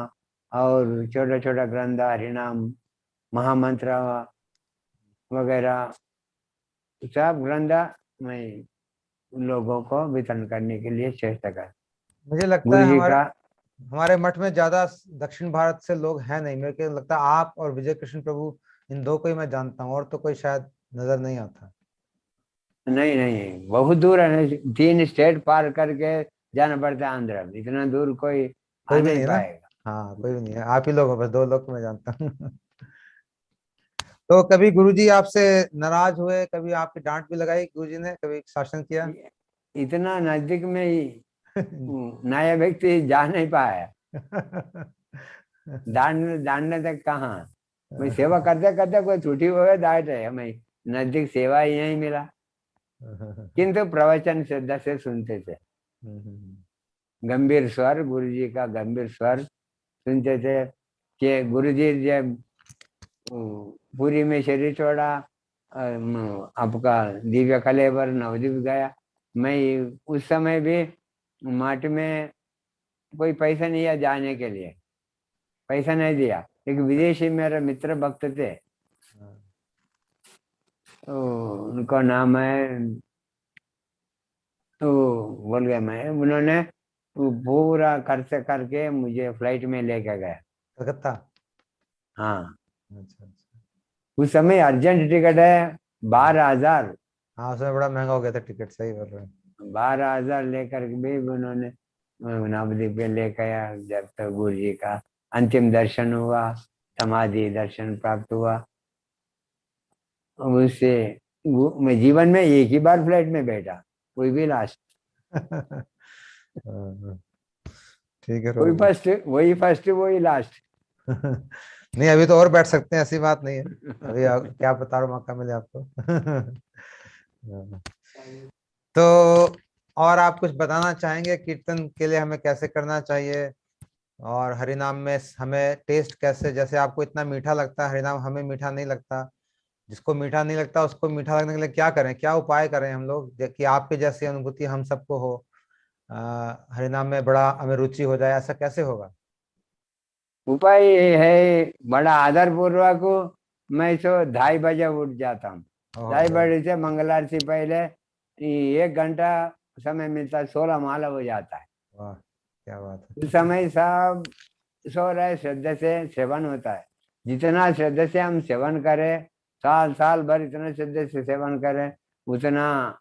और छोटा छोटा ग्रंथ, हरिनाम, महामंत्र वगैरह, सब ग्रंथ मैं लोगों को वितरण करने के लिए चेष्टा कर। मुझे लगता गुरु है जी हमारे का हमारे मठ में ज्यादा दक्षिण भारत से लोग हैं नहीं। मेरे को लगता है आप और विजय कृष्ण प्रभु, इन दो को ही मैं जानता हूँ, और तो कोई शायद नजर नहीं आता। नहीं नहीं, बहुत दूर है, 3 स्टेट पार करके जाना पड़ता है आंध्र में, इतना दूर कोई आ कोई भी नहीं नहीं है ना? पाएगा। हाँ, कोई भी नहीं है, आप ही लोग हो, बस दो लोग को मैं जानता हूँ। तो कभी गुरुजी आपसे नाराज हुए? कभी आपकी डांट भी लगाई गुरुजी ने? कभी शासन किया? इतना नजदीक में ही नया व्यक्ति जा नहीं पाया, डांटने तक कहाँ। मैं सेवा करते करते कोई छुट्टी हुए डांट है, हमें नजदीक सेवा ही नहीं मिला, किंतु प्रवचन श्रद्धा से सुनते थे। गंभीर स्वर, गुरु जी का गंभीर स्वर सुनते थे कि गुरु जी जब पूरी में शरीर छोड़ा, आपका दिव्य कलेवर नवदीप गया, मैं उस समय भी मठ में कोई पैसा नहीं है जाने के लिए, पैसा नहीं दिया। एक विदेशी मेरे मित्र भक्त थे, तो उनका नाम है, तो बोल गया मैं, उन्होंने पूरा खर्च करके मुझे फ्लाइट में लेके गया। कलकत्ता? हाँ, अच्छा अच्छा। उस समय अर्जेंट टिकट है 12,000, हाँ, उसमें बड़ा महंगा हो गया था टिकट, सही बोल रहे हैं। 12,000 लेकर के भी उन्होंने नवद्वीप पे ले गया। जब तक गुरु जी का अंतिम दर्शन हुआ, समाधि दर्शन प्राप्त हुआ, उससे मैं जीवन में एक ही बार फ्लाइट में बैठा, कोई भी लास्ट, हाँ, ठीक है, कोई रोग। फर्स्ट, वही फर्स्ट वही लास्ट। नहीं, अभी तो और बैठ सकते हैं, ऐसी बात नहीं है। अभी क्या पता और मौका मिले आपको। हाँ। तो और आप कुछ बताना चाहेंगे कीर्तन के लिए हमें कैसे करना चाहिए? और हरिनाम में हमें टेस्ट कैसे, जैसे आपको इतना मीठा लगता है हरिनाम, हमें मीठा नहीं लगता। जिसको मीठा नहीं लगता उसको मीठा लगने के लिए क्या करें, क्या उपाय करें हम लोग, कि आपके जैसी अनुभूति हम सबको हो, हरिनाम में बड़ा हमें रुचि हो जाए, ऐसा कैसे होगा? उपाय ये है, बड़ा आदर पूर्वक मैं तो 2:30 बजे उठ जाता हूँ। ओह, 2:30 बजे से मंगल आरती पहले 1 घंटा समय मिलता है, 16 माला हो जाता है। वाह, क्या बात उस है। समय सब सो रहे, श्रद्धा से सेवन होता है। जितना श्रद्धा से हम सेवन करें, साल साल भर इतना श्रद्धा से सेवन करें, उतना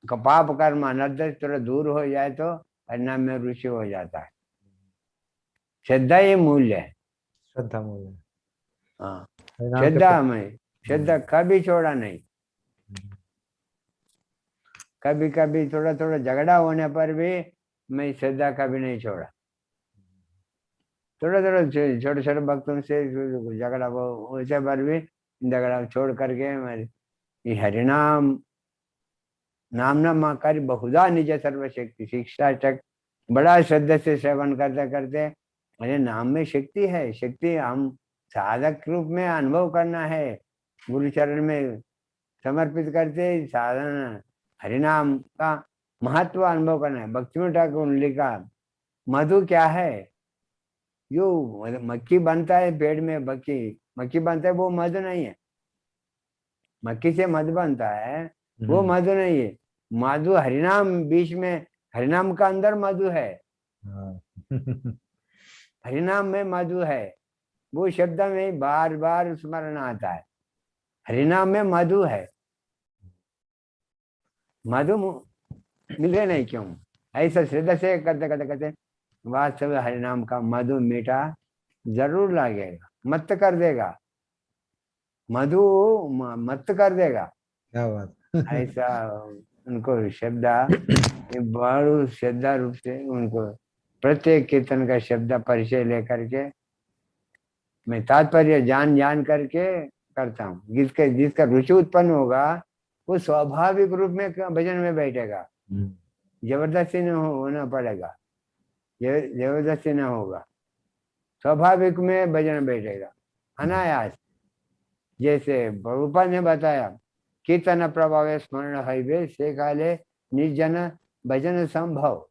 पाप कर्म अनर्थ थोड़ा दूर हो जाए तो हरिनाम में रुचि हो जाता है। श्रद्धा ये मूल्य है। श्रद्धा मूल्य। हाँ, हरिनाम के श्रद्धा प्रति। में, श्रद्धा कभी छोड़ा नहीं। कभी कभी थोड़ा थोड़ा झगड़ा होने पर भी मैं श्रद्धा कभी नहीं छोड़ा। थोड़ा थोड़ा छोटे छोटे भक्तों से झगड़ा हो, वैसे पर भी झगड़ा छोड़ करके मैं ये हरिनाम नामना माकारी बहुधा निज सर्वशक्ति। शिक्षा तक बड़ा श्रद्धा से सेवन करते करते अरे नाम में शक्ति है, शक्ति हम साधक रूप में अनुभव करना है, गुरु चरण में समर्पित करते साधन हरिनाम का महत्व अनुभव करना है। भक्ति ठाकुर ने लिखा मधु क्या है, जो मक्खी बनता है पेड़ में, मक्खी बनता है वो मधु नहीं है। मक्खी से मधु बनता है वो मधु नहीं है। मधु हरिनाम बीच में, हरिनाम का अंदर मधु है, हरिनाम में मधु है। वो शब्द में बार बार स्मरण आता है, हरिनाम में मधु है। मधु मिले नहीं क्यों, ऐसा श्रद्धा से करते करते करते वास्तव हरिनाम का मधु मीठा जरूर लगेगा, मत कर देगा, मधु मत कर देगा। क्या बात। ऐसा उनको शब्द बड़े श्रद्धा रूप से उनको प्रत्येक कीर्तन का शब्द परिचय लेकर के मैं तात्पर्य जान करके करता हूँ। जिसका रुचि उत्पन्न होगा वो स्वाभाविक रूप में भजन में बैठेगा, जबरदस्ती न होना पड़ेगा, जबरदस्ती न होगा, स्वाभाविक में भजन बैठेगा अनायास। जैसे प्रभुपाद ने बताया कीर्तन प्रभाव स्मरण हईवे से काले निर्जन भजन संभव।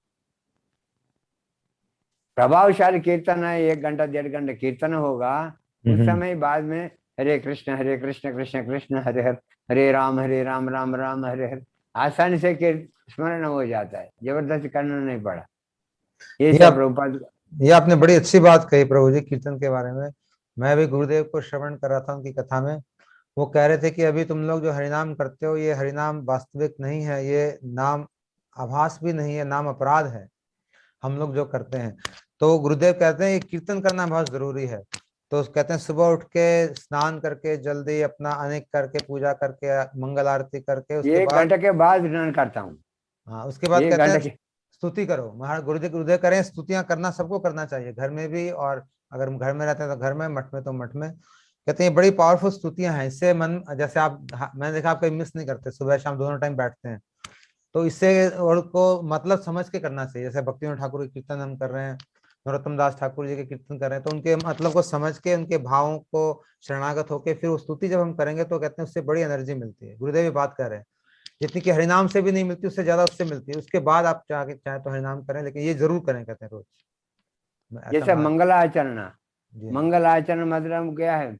प्रभावशाली कीर्तन है, 1 घंटा 1.5 घंटा कीर्तन होगा, उस समय बाद में हरे कृष्ण कृष्ण कृष्ण हरे हरे, हरे राम राम राम हरे हरे आसानी से स्मरण हो जाता है, जबरदस्ती करना नहीं पड़ा। ये सब प्रभुपाद। ये आपने बड़ी अच्छी बात कही प्रभु जी कीर्तन के बारे में। मैं भी गुरुदेव को श्रवण कर रहा था उनकी कथा में, वो कह रहे थे कि अभी तुम लोग जो हरिनाम करते हो ये हरिनाम वास्तविक नहीं है, ये नाम आभास भी नहीं है, नाम अपराध है हम लोग जो करते हैं। तो गुरुदेव कहते हैं ये कीर्तन करना बहुत जरूरी है। तो कहते हैं सुबह उठ के स्नान करके जल्दी अपना अनेक करके पूजा करके मंगल आरती करके उसके 1 घंटे के बाद स्नान करता हूँ। हाँ उसके बाद कहते हैं स्तुति करो। महाराज गुरुदेव करें, स्तुतियां करना सबको करना चाहिए, घर में भी, और अगर घर में रहते हैं तो घर में, मठ में तो मठ में। कहते हैं बड़ी पावरफुल स्तुतियां हैं, इससे मन, जैसे आप, मैंने देखा आप कहीं मिस नहीं करते, सुबह शाम दोनों टाइम बैठते हैं, तो इससे और को मतलब समझ के करना चाहिए। जैसे भक्तिविनोद ठाकुर के कीर्तन हम कर रहे हैं, नरोत्तम दास ठाकुर जी के कीर्तन कर रहे हैं, तो उनके मतलब को समझ के, उनके भावों को शरणागत होकर फिर वो स्तुति जब हम करेंगे तो कहते हैं उससे बड़ी एनर्जी मिलती है। गुरुदेव ये बात कर रहे हैं, जितनी कि हरिनाम से भी नहीं मिलती उससे ज्यादा उससे मिलती है। उसके बाद आप चाहे तो हरिनाम करें, लेकिन ये जरूर करें कहते हैं रोज। जैसे मंगलाचरण, मंगलाचरण मतलब क्या है,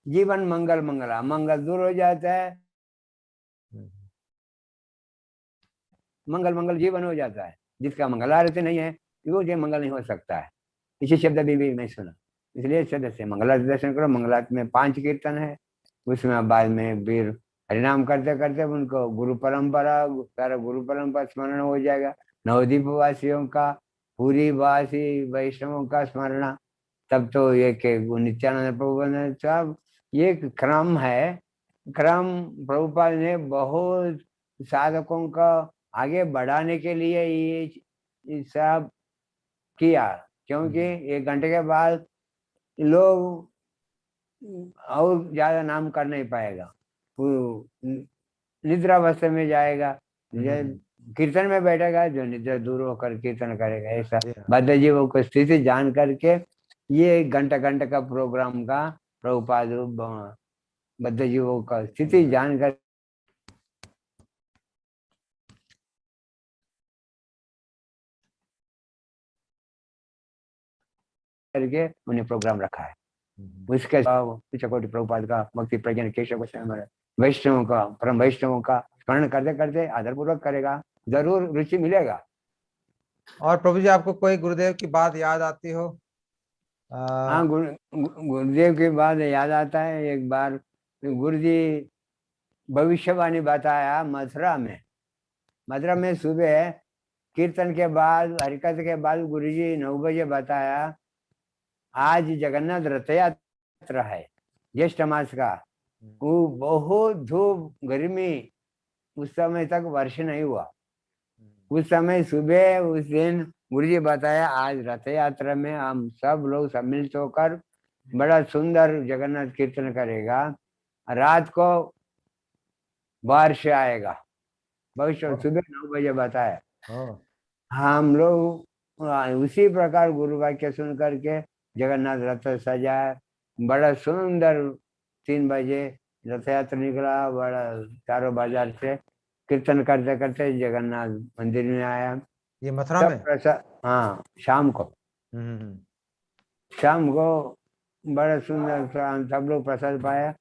जीवन मंगल मंगला, मंगल दूर हो जाता है, मंगल जीवन हो जाता है। जिसका मंगलारती नहीं है वो जो मंगल नहीं हो सकता है। इसी शब्द भी मैं सुना, इसलिए शब्द से मंगलारती दर्शन करो। मंगलारती में 5 कीर्तन है, उसमें बाद में वीर हरिनाम करते करते उनको गुरु परंपरा, सारा गुरु परंपरा स्मरण हो जाएगा। नवद्वीप वासियों का, पूरी वासी वैष्णवों का स्मरण, तब तो ये नित्यानंद प्रभुपाद साहब, ये क्रम है। क्रम प्रभुपाद ने बहुत साधकों का आगे बढ़ाने के लिए ये सब किया, क्योंकि 1 घंटे के बाद लोग और ज्यादा नाम कर नहीं पाएगा, वो निद्रावस्था में जाएगा। कीर्तन में बैठेगा जो निद्रा दूर होकर कीर्तन करेगा। ऐसा बद्ध जीवों को स्थिति जान करके ये घंटा का प्रोग्राम का प्रभुपाद बद्ध जीवों का स्थिति जान कर करके उन्हें प्रोग्राम रखा है। उसके चकोटी प्रभुपाद का, भक्ति प्रज्ञान केशव गोस्वामी, वैष्णवों का, परम वैष्णवों का स्मरण करते करते आदरपूर्वक करेगा, जरूर रुचि मिलेगा। और प्रभु जी आपको कोई गुरुदेव की बात याद आती हो? हाँ, गुरुदेव की बात याद आता है। एक बार गुरु जी भविष्यवाणी बताया मथुरा में सुबह कीर्तन के बाद, हरिकथ के बाद गुरुजी 9 बजे बताया आज जगन्नाथ रथ यात्रा है, ज्येष्ठ मास का। वो बहुत धूप गर्मी, उस समय तक वर्षा नहीं हुआ। उस समय सुबह उस दिन गुरुजी बताया आज रथ यात्रा में हम सब लोग सम्मिलित होकर बड़ा सुंदर जगन्नाथ कीर्तन करेगा, रात को बारिश आएगा। भविष्य सुबह 9 बजे बताया। ओ, हम लोग उसी प्रकार गुरु वाक्य सुन करके जगन्नाथ रथ सजाया, बड़ा सुंदर 3 बजे रथ यात्रा निकला, बड़ा चारों बाजार से कीर्तन करते करते जगन्नाथ मंदिर में आया। ये मथुरा सब में? प्रसाद, हाँ शाम को, हम्म। शाम को बड़ा सुंदर सब लोग प्रसाद पाया।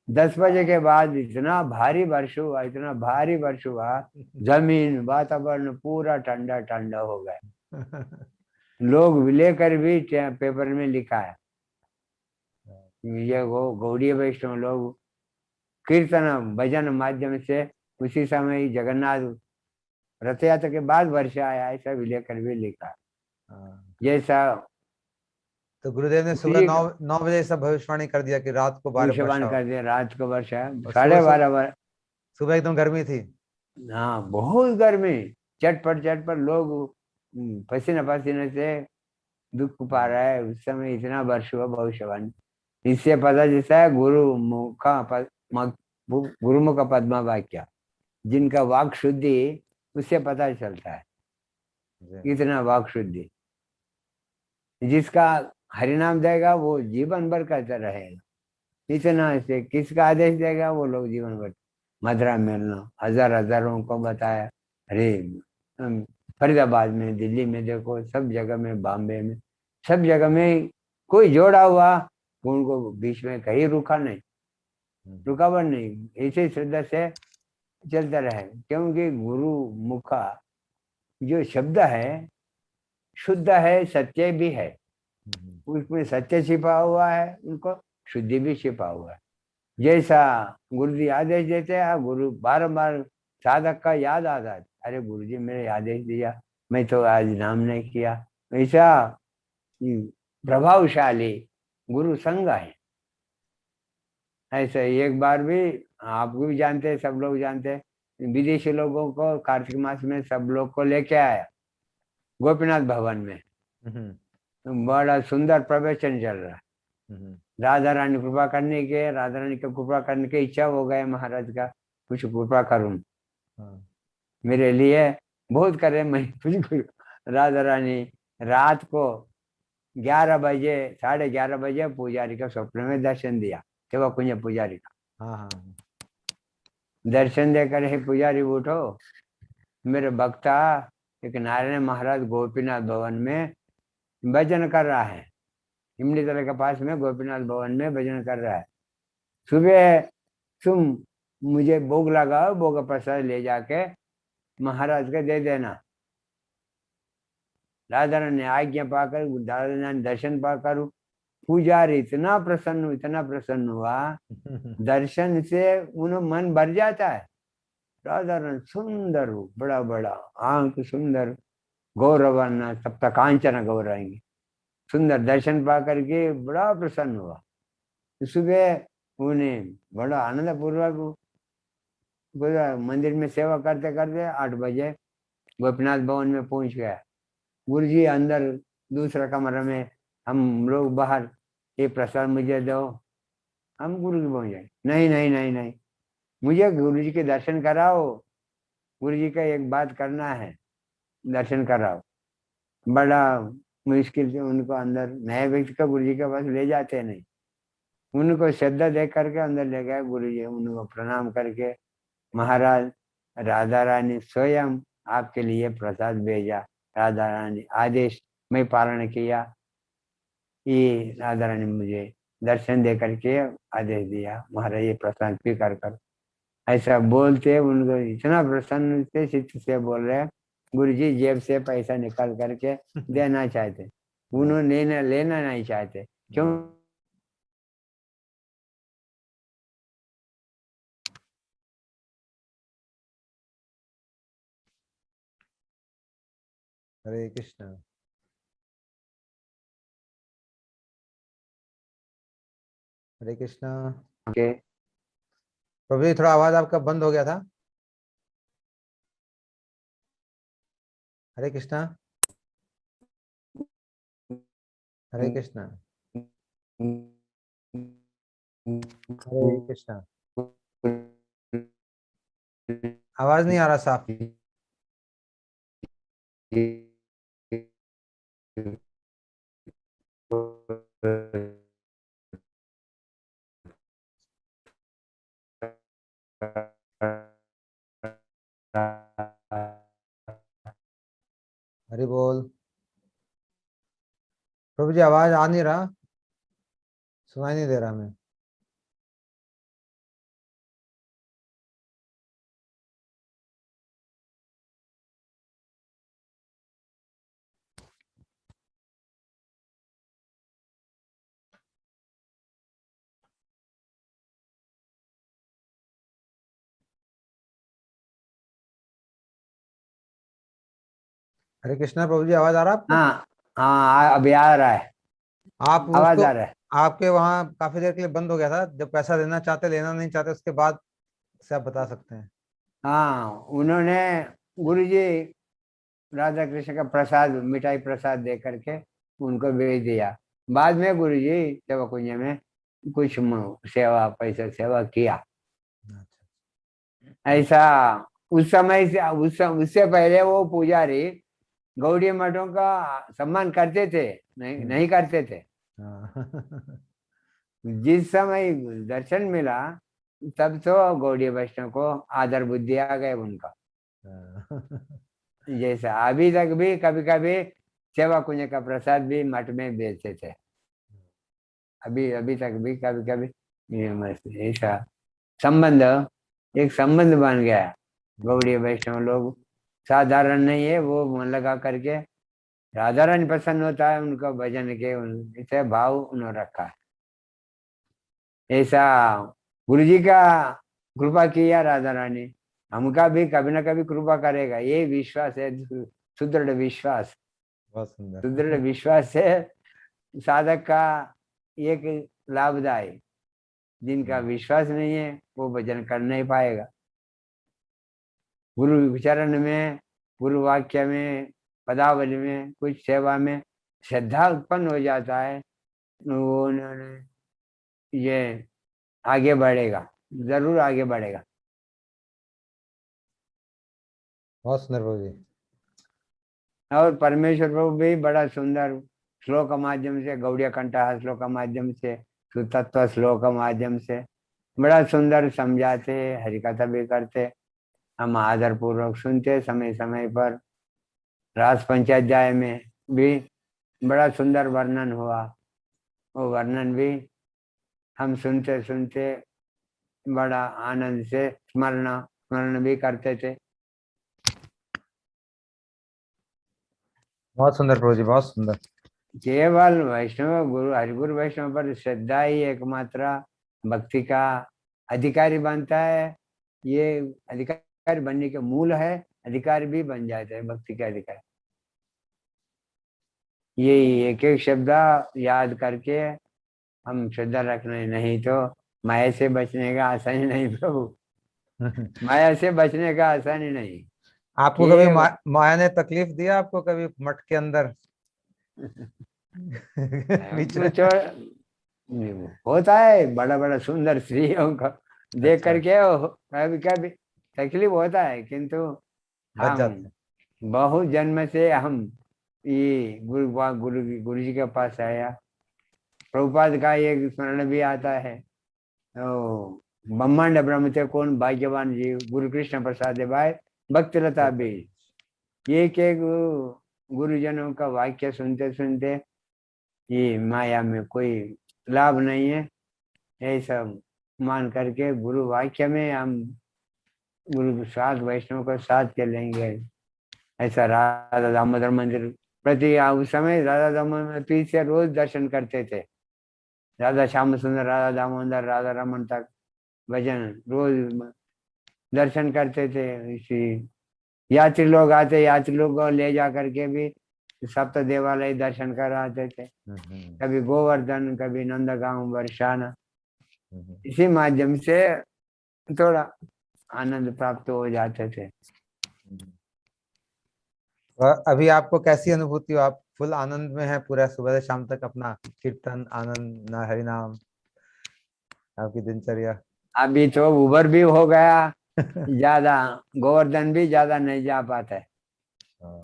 10 बजे के बाद इतना भारी वर्ष हुआ, इतना भारी वर्ष हुआ, जमीन वातावरण पूरा ठंडा ठंडा हो गया। लोग लेकर भी पेपर में लिखा है, ये गौड़ीय वैष्णव लोग कीर्तन भजन माध्यम से उसी समय जगन्नाथ रथ यात्रा के बाद वर्षा आया, ऐसा भी लेकर भी लिखा है। हाँ। जैसा तो गुरुदेव ने सुबह उसी 9 बजे सब भविष्यवाणी कर दिया कि रात को बारिश वर्षा भविष्यवाणी हो। कर दिया, रात को वर्षा है, और सुबह 12:30। सुबह एकदम गर्मी थी। हाँ बहुत गर्मी, चटपट चटपट लोग पसीने पसीने से दुख पा रहा है। उस समय इतना वर्ष हुआ भविष्यवाणी। इससे पता चलता है गुरुमुख पद्मा वाक्य, जिनका वाक शुद्धि, उससे पता चलता है जी। इतना वाक शुद्धि। जिसका हरिनाम देगा वो जीवन भर करता रहेगा, इतना ऐसे किसका आदेश देगा वो लोग जीवन भर। मथुरा में हजार हजारों को बताया। अरे फरीदाबाद में, दिल्ली में देखो, सब जगह में, बॉम्बे में, सब जगह में कोई जोड़ा हुआ उनको बीच में कहीं रुका नहीं, रुकावट नहीं, ऐसे श्रद्धा से चलता रहे। क्योंकि गुरु मुखा जो शब्द है शुद्ध है, सत्य भी है, उसमें सत्य छिपा हुआ है, उनको शुद्धि भी छिपा हुआ है। जैसा गुरु जी आदेश देते हैं, गुरु बारंबार साधक का याद आता है, अरे गुरु जी मेरे आदेश दिया, मैं तो आज नाम नहीं किया। ऐसा प्रभावशाली गुरु संग है। ऐसे एक बार भी, आप भी जानते हैं, सब लोग जानते हैं, विदेशी लोगों को कार्तिक मास में सब लोग को लेके आया गोपीनाथ भवन में। बड़ा सुंदर प्रवचन चल रहा है, राधा रानी कृपा करने के, राधा रानी का कृपा करने की इच्छा हो गए महाराज का, कुछ कृपा करूं मेरे लिए, बहुत करे मैं कुछ राधा रानी रात को 11 बजे, 11:30 बजे पुजारी का स्वप्न में दर्शन दिया, सेवा कुंज पुजारी का। हाँ। दर्शन देकर हे पुजारी उठो, मेरे भक्ता एक नारायण महाराज गोपीनाथ भवन में भजन कर रहा है, इमली तला के पास में गोपीनाथ भवन में भजन कर रहा है। सुबह तुम मुझे भोग लगाओ, भोग प्रसाद ले जाके महाराज के दे देना। राधा रानी ने आज्ञा पाकर, राधा रानी दर्शन पाकर पुजारी इतना प्रसन्न हुआ, दर्शन से उन्हें मन भर जाता है। राधा रानी सुंदर, बड़ा बड़ा आंख सुंदर, गौरवाना सप्त कांचन गौराएंगे, सुंदर दर्शन पा करके बड़ा प्रसन्न हुआ। सुबह उन्हें बड़ा आनंद पूर्वक मंदिर में सेवा करते करते 8 बजे गोपीनाथ भवन में पहुंच गया। गुरु जी अंदर दूसरा कमरा में, हम लोग बाहर, ये प्रसाद मुझे दो, हम गुरु जी पहुंच जाए। नहीं नहीं नहीं नहीं, मुझे गुरु जी के दर्शन कराओ, गुरु जी का एक बात करना है, दर्शन कराओ। बड़ा मुश्किल से उनको अंदर, नए व्यक्ति का गुरु जी के पास ले जाते नहीं, उनको श्रद्धा देख करके अंदर ले गए गुरु जी। उनको प्रणाम करके, महाराज राधा रानी स्वयं आपके लिए प्रसाद भेजा, राधा रानी आदेश मैं पालन किया, ये राधा रानी मुझे दर्शन दे करके आदेश दिया, महाराज ये प्रसाद स्वीकार कर। ऐसा बोलते उनको इतना प्रसन्न से चित्त से बोल रहे, गुरु जी जेब से पैसा निकाल करके देना चाहते, उन्होंने लेना नहीं चाहते। क्यों? हरे कृष्ण। हरे कृष्ण। के प्रभु जी, थोड़ा आवाज आपका बंद हो गया था। हरे कृष्ण। हरे कृष्ण। हरे कृष्ण। आवाज नहीं आ रहा साफ। हरि बोल। प्रभु जी आवाज आ नहीं रहा, सुनाई नहीं दे रहा हमें। हरे कृष्णा। प्रभु जी आवाज आ रहा है आपको? हाँ हाँ, अभी आ रहा है, आप आवाज उसको, आ रहा है। आपके वहाँ काफी देर के लिए बंद हो गया था, जब पैसा देना चाहते लेना नहीं चाहते उसके बाद से आप बता सकते हैं। हाँ, उन्होंने गुरुजी राधा कृष्ण का प्रसाद, मिठाई प्रसाद दे करके उनको भेज दिया। बाद में गुरुजी सेवा कुंज में कुछ सेवा, पैसा सेवा किया। ऐसा उस समय से, उससे पहले वो पुजारी गौड़ी मठों का सम्मान करते थे, नहीं नहीं करते थे। हाँ। जिस समय दर्शन मिला तब तो गौड़ी वैष्णव को आदर बुद्धि आ गए उनका। जैसे अभी तक भी कभी कभी सेवा कुंज का प्रसाद भी मठ में बेचते थे, अभी अभी तक भी कभी कभी। ये ऐसा संबंध, एक संबंध बन गया। गौड़ी वैष्णव लोग साधारण नहीं है, वो मन लगा करके राधा रानी पसंद होता है उनको, भजन के इसे भाव उन्होंने रखा है। ऐसा गुरुजी का कृपा किया राधा रानी, हमका भी कभी ना कभी कृपा करेगा, ये विश्वास है, सुदृढ़ विश्वास। बहुत सुंदर। सुदृढ़ विश्वास से साधक का एक लाभदायी, जिनका विश्वास नहीं है वो भजन कर नहीं पाएगा। गुरु चरण में, गुरु वाक्य में, पदावली में, कुछ सेवा में श्रद्धा उत्पन्न हो जाता है, वो उन्होंने ये आगे बढ़ेगा, जरूर आगे बढ़ेगा। बहुत सुंदर प्रभु जी। और परमेश्वर प्रभु भी बड़ा सुंदर श्लोक माध्यम से, गौड़िया कंठा श्लोक माध्यम से, सुतत्व श्लोक माध्यम से बड़ा सुंदर समझाते, हरिकथा भी करते। हम आदर पूर्वक सुनते, समय समय पर रास पंचाध्याय में भी बड़ा सुंदर वर्णन हुआ, वो वर्णन भी हम सुनते सुनते बड़ा आनंद से स्मरण स्मरण भी करते थे। बहुत सुंदर प्रभु जी, बहुत सुंदर। केवल वैष्णव गुरु, हरिगुरु वैष्णव पर श्रद्धा ही एकमात्र भक्ति का अधिकारी बनता है। ये अधिकारी बनने के मूल है, अधिकारी भी बन जाते हैं भक्ति के अधिकारी। ये एक एक शब्द याद करके हम श्रद्धा रखना, नहीं तो माया से बचने का आसानी नहीं प्रभु, माया से बचने का आसानी नहीं। आपको कभी केवल माया ने तकलीफ दिया आपको कभी मठ के अंदर? बीच में? कुछ होता है, बड़ा बड़ा सुंदर स्त्रियों को देख अच्छा, करके कभी कभी तकलीफ होता है, किंतु बच हम जाते बहुत जन्म से हम ये गुरु जी के पास आया। प्रभुपाद का एक स्मरण भी आता है, तो ब्रह्मांड ब्रह्म थे कौन भाग्यवान जी, गुरु कृष्ण प्रसाद भाई भक्त लता भी। एक एक गुरुजनों का वाक्य सुनते सुनते ये माया में कोई लाभ नहीं है, यही सब मान करके गुरु वाक्य में हम गुरु साथ वैष्णव को साथ चलेंगे। ऐसा राधा दामोदर मंदिर प्रति उस समय राधा दामोदर पीछे रोज दर्शन करते थे, राधा श्याम सुंदर, राधा दामोदर, राधा रमन तक भजन रोज दर्शन करते थे। इसी यात्री लोग आते, यात्री लोग को ले जा करके भी सप्त देवालय दर्शन कराते थे, कभी गोवर्धन, कभी नंदगांव, बरसाना। इसी माध्यम से थोड़ा आनंद प्राप्त हो जाते थे। अभी आपको कैसी अनुभूति हो? आप फुल आनंद में है पूरा सुबह से शाम तक? अपना कीर्तन आनंद ना हरि नाम, आपकी दिनचर्या? अभी तो उबर भी हो गया, ज्यादा गोवर्धन भी ज्यादा नहीं जा पाता है। हाँ,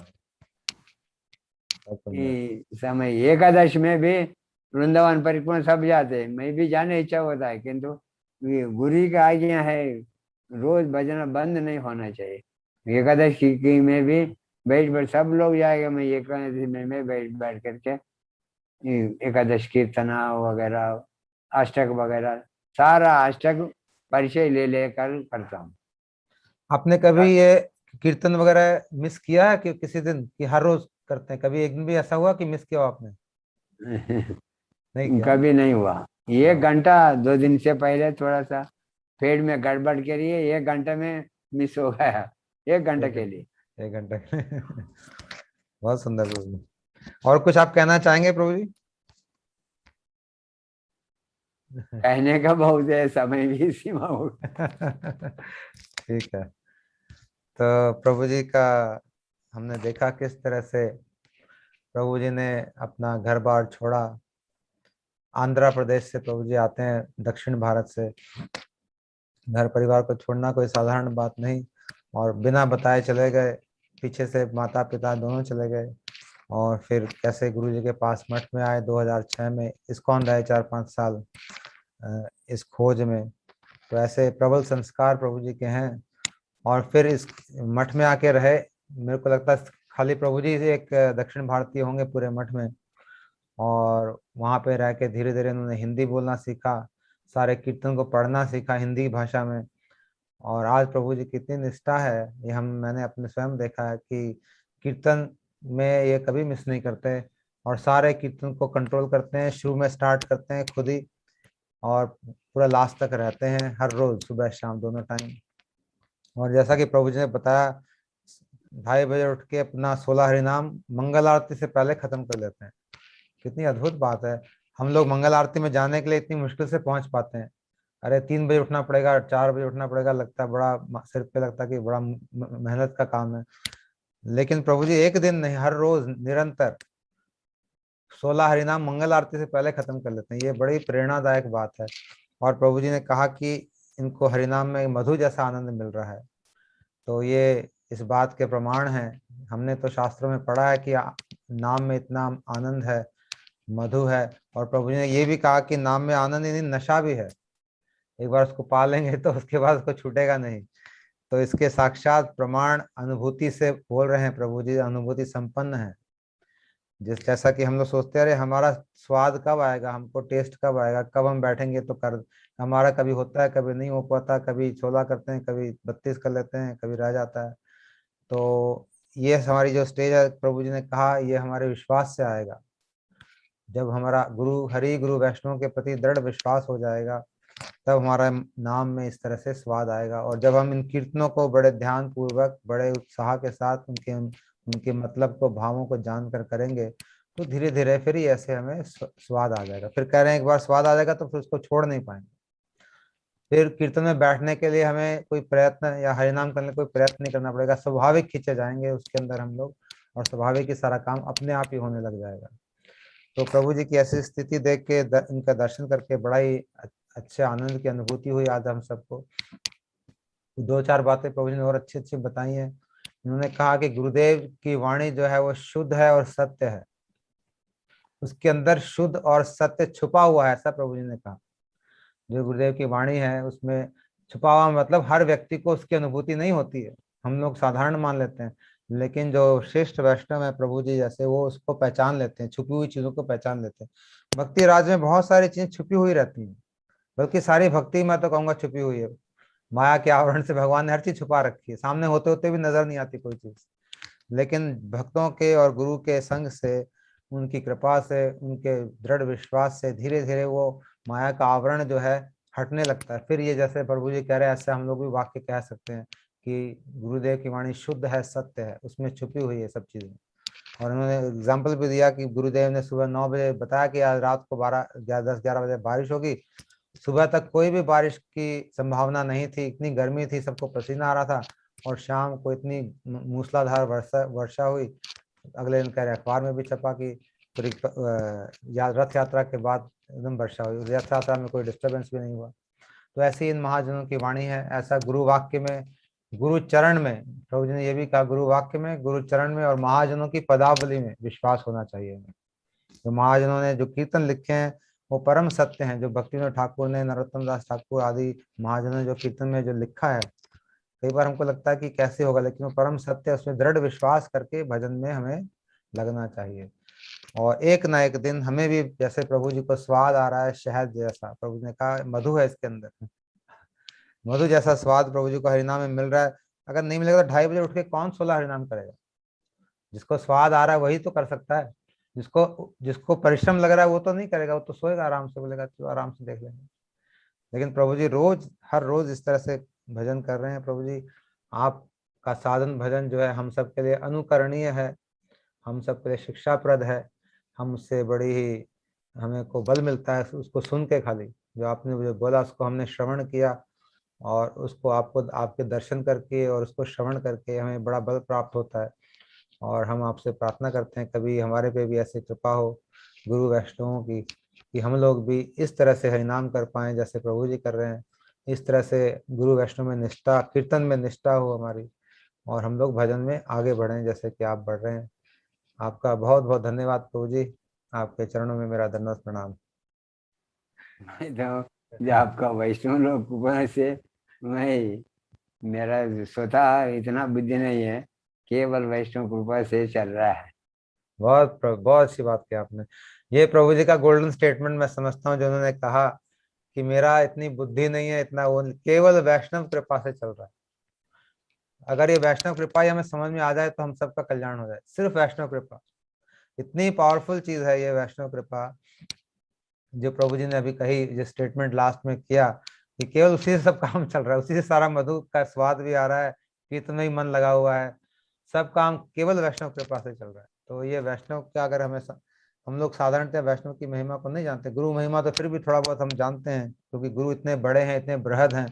बहुत सुंदर। ये समय एकादश में भी वृंदावन परिक्रमा सब जाते हैं, मैं भी जाने इच्छा होता है, किंतु ये गुरु की आज्ञा है, रोज बजना बंद नहीं होना चाहिए। एकादश की में भी बैठ सब लोग जाएगा, मैं एकादशी में मैं बैठ बैठ करके ये एकादश कीर्तना वगैरह, अष्टक वगैरह, सारा अष्टक परिचय ले लेकर करता हूँ। आपने कभी ये कीर्तन वगैरह मिस किया है कि किसी दिन, कि हर रोज करते हैं? कभी एक दिन भी ऐसा हुआ कि मिस किया हो आपने? नहीं किया ना? कभी नहीं हुआ। एक हाँ, घंटा 2 दिन से पहले थोड़ा सा पेट में गड़बड़ के लिए 1 घंटे में मिस हो गया, 1 घंटे एक के लिए। घंटे, एक घंटे के लिए। बहुत सुंदर प्रभु जी। और कुछ आप कहना चाहेंगे प्रभु जी? कहने का बहुत है, समय भी सीमा हो। ठीक है। तो प्रभु जी का हमने देखा किस तरह से प्रभु जी ने अपना घर बार छोड़ा। आंध्र प्रदेश से प्रभु जी आते हैं, दक्षिण भारत से। घर परिवार को छोड़ना कोई साधारण बात नहीं, और बिना बताए चले गए। पीछे से माता पिता दोनों चले गए, और फिर कैसे गुरु जी के पास मठ में आए 2006 में। इस्कॉन रहे 4-5 साल इस खोज में। तो ऐसे प्रबल संस्कार प्रभु जी के हैं। और फिर इस मठ में आके रहे। मेरे को लगता है खाली प्रभु जी एक दक्षिण भारतीय होंगे पूरे मठ में। और वहाँ पे रह के धीरे धीरे उन्होंने हिंदी बोलना सीखा, सारे कीर्तन को पढ़ना सीखा हिंदी भाषा में। और आज प्रभु जी कितनी निष्ठा है, ये मैंने अपने स्वयं देखा है कि कीर्तन में ये कभी मिस नहीं करते। और सारे कीर्तन को कंट्रोल करते हैं, शुरू में स्टार्ट करते हैं खुद ही, और पूरा लास्ट तक रहते हैं, हर रोज सुबह शाम दोनों टाइम। और जैसा कि प्रभु जी ने बताया, 2:30 बजे उठ के अपना 16 हरिनाम मंगल आरती से पहले खत्म कर लेते हैं। कितनी अद्भुत बात है। हम लोग मंगल आरती में जाने के लिए इतनी मुश्किल से पहुंच पाते हैं। अरे 3 बजे उठना पड़ेगा, 4 बजे उठना पड़ेगा, लगता है बड़ा सिर पे लगता है कि बड़ा मेहनत का काम है। लेकिन प्रभु जी एक दिन नहीं, हर रोज निरंतर 16 हरिनाम मंगल आरती से पहले खत्म कर लेते हैं। ये बड़ी प्रेरणादायक बात है। और प्रभु जी ने कहा कि इनको हरिनाम में मधु जैसा आनंद मिल रहा है। तो ये इस बात के प्रमाण हैं। हमने तो शास्त्रों में पढ़ा है कि नाम में इतना आनंद है, मधु है। और प्रभु जी ने ये भी कहा कि नाम में आनंद ही नहीं, नशा भी है। एक बार उसको पा लेंगे तो उसके बाद उसको छूटेगा नहीं। तो इसके साक्षात प्रमाण अनुभूति से बोल रहे हैं प्रभु जी, अनुभूति संपन्न है। जिस जैसा कि हम लोग सोचते हैं, अरे हमारा स्वाद कब आएगा, हमको टेस्ट कब आएगा, कब हम बैठेंगे तो कर। हमारा कभी होता है, कभी नहीं हो पाता, कभी 16 करते हैं, कभी 32 कर लेते हैं, कभी रह जाता है। तो ये हमारी जो स्टेज है, प्रभु जी ने कहा, ये हमारे विश्वास से आएगा। जब हमारा गुरु हरि गुरु वैष्णव के प्रति दृढ़ विश्वास हो जाएगा, तब हमारा नाम में इस तरह से स्वाद आएगा। और जब हम इन कीर्तनों को बड़े ध्यान पूर्वक, बड़े उत्साह के साथ उनके उनके मतलब को, भावों को जानकर करेंगे, तो धीरे धीरे फिर ही ऐसे हमें स्वाद आ जाएगा। फिर कह रहे हैं एक बार स्वाद आ जाएगा तो फिर उसको छोड़ नहीं पाएंगे। फिर कीर्तन में बैठने के लिए हमें कोई प्रयत्न या हरिनाम करने कोई प्रयत्न नहीं करना पड़ेगा, स्वाभाविक खींचे जाएंगे उसके अंदर हम लोग। और स्वाभाविक ही सारा काम अपने आप ही होने लग जाएगा। तो प्रभु जी की ऐसी स्थिति देख के इनका दर्शन करके बड़ा ही अच्छे आनंद की अनुभूति हुई आज हम सबको। 2-4 बातें प्रभु जी ने और अच्छी अच्छी बताई हैं। इन्होंने कहा कि गुरुदेव की वाणी जो है वो शुद्ध है और सत्य है। उसके अंदर शुद्ध और सत्य छुपा हुआ है, ऐसा प्रभु जी ने कहा। जो गुरुदेव की वाणी है उसमें छुपा हुआ मतलब हर व्यक्ति को उसकी अनुभूति नहीं होती है, हम लोग साधारण मान लेते हैं। लेकिन जो श्रेष्ठ वैष्णव है प्रभु जी जैसे, वो उसको पहचान लेते हैं, छुपी हुई चीजों को पहचान लेते हैं। भक्ति राज में बहुत सारी चीजें छुपी हुई रहती हैं, बल्कि सारी भक्ति मैं तो कहूंगा छुपी हुई है। माया के आवरण से भगवान ने हर चीज छुपा रखी है, सामने होते होते भी नजर नहीं आती कोई चीज। लेकिन भक्तों के और गुरु के संग से, उनकी कृपा से, उनके दृढ़ विश्वास से धीरे धीरे वो माया का आवरण जो है हटने लगता है। फिर ये जैसे प्रभु जी कह रहे हैं, ऐसे हम लोग भी वाक्य कह सकते हैं कि गुरुदेव की वाणी शुद्ध है, सत्य है, उसमें छुपी हुई है सब चीजें। और उन्होंने एग्जाम्पल भी दिया कि गुरुदेव ने सुबह 9 बजे बताया कि आज रात को 10-11 बजे बारिश होगी। सुबह तक कोई भी बारिश की संभावना नहीं थी, इतनी गर्मी थी, सबको पसीना आ रहा था। और शाम को इतनी मूसलाधार वर्षा वर्षा हुई। अगले दिन कह रहे अखबार में भी छपा कि रथ यात्रा के बाद एकदम वर्षा हुई, रथ यात्रा में कोई डिस्टर्बेंस भी नहीं हुआ। तो ऐसी इन महाजनों की वाणी है। ऐसा गुरु वाक्य में, गुरु चरण में, प्रभु जी ने यह भी कहा, गुरु वाक्य में, गुरु चरण में और महाजनों की पदावली में विश्वास होना चाहिए हमें। जो महाजनों ने जो कीर्तन लिखे हैं वो परम सत्य हैं। जो भक्तिविनोद ठाकुर ने, नरोत्तम दास ठाकुर आदि महाजनों ने जो कीर्तन में जो लिखा है, कई बार हमको लगता है कि कैसे होगा, लेकिन वो परम सत्य है। उसमें दृढ़ विश्वास करके भजन में हमें लगना चाहिए। और एक ना एक दिन हमें भी, जैसे प्रभु जी को स्वाद आ रहा है शहद जैसा, प्रभु जी ने कहा मधु है इसके अंदर, मधु जैसा स्वाद प्रभु जी को हरिनाम में मिल रहा है। अगर नहीं मिलेगा तो 2:30 बजे उठ के कौन 16 हरिनाम करेगा? जिसको स्वाद आ रहा है वही तो कर सकता है। जिसको जिसको परिश्रम लग रहा है वो तो नहीं करेगा, वो तो सोएगा आराम से, बोलेगा तो आराम से देख लेंगे। लेकिन प्रभु जी रोज, हर रोज इस तरह से भजन कर रहे हैं। प्रभु जी आपका साधन भजन जो है हम सब के लिए अनुकरणीय है, हम सब के लिए शिक्षाप्रद है। हम उससे बड़ी ही हमें को बल मिलता है उसको सुन के। खाली जो आपने जो बोला उसको हमने श्रवण किया, और उसको आपको आपके दर्शन करके और उसको श्रवण करके हमें बड़ा बल प्राप्त होता है। और हम आपसे प्रार्थना करते हैं कभी हमारे पे भी ऐसी कृपा हो गुरु वैष्णवों की, कि हम लोग भी इस तरह से हरिनाम कर पाएं जैसे प्रभु जी कर रहे हैं। इस तरह से गुरु वैष्णव में निष्ठा, कीर्तन में निष्ठा हो हमारी, और हम लोग भजन में आगे बढ़ें जैसे कि आप बढ़ रहे हैं। आपका बहुत बहुत धन्यवाद प्रभु जी। आपके चरणों में मेरा दंडवत प्रणाम। तो जो आपका वैष्णव लोग कृपा से, मैं मेरा स्वतः इतना बुद्धि नहीं है, केवल वैष्णव कृपा से चल रहा है। बहुत अच्छी बात की आपने। ये प्रभु जी का गोल्डन स्टेटमेंट मैं समझता हूँ जो उन्होंने कहा कि मेरा इतनी बुद्धि नहीं है, इतना वो, केवल वैष्णव कृपा से चल रहा है। अगर ये वैष्णव कृपा ही हमें समझ में आ जाए तो हम सबका कल्याण हो जाए। सिर्फ वैष्णव कृपा, इतनी पावरफुल चीज है ये वैष्णव कृपा, जो प्रभु जी ने अभी कही, जो स्टेटमेंट लास्ट में किया कि केवल उसी से सब काम चल रहा है, उसी से सारा मधु का स्वाद भी आ रहा है, कीर्तन में ही मन लगा हुआ है, सब काम केवल वैष्णव कृपा से चल रहा है। तो ये वैष्णव का, अगर हमें हम लोग साधारणतः वैष्णव की महिमा को नहीं जानते। गुरु महिमा तो फिर भी थोड़ा बहुत हम जानते हैं, क्योंकि गुरु इतने बड़े हैं, इतने बृहद हैं,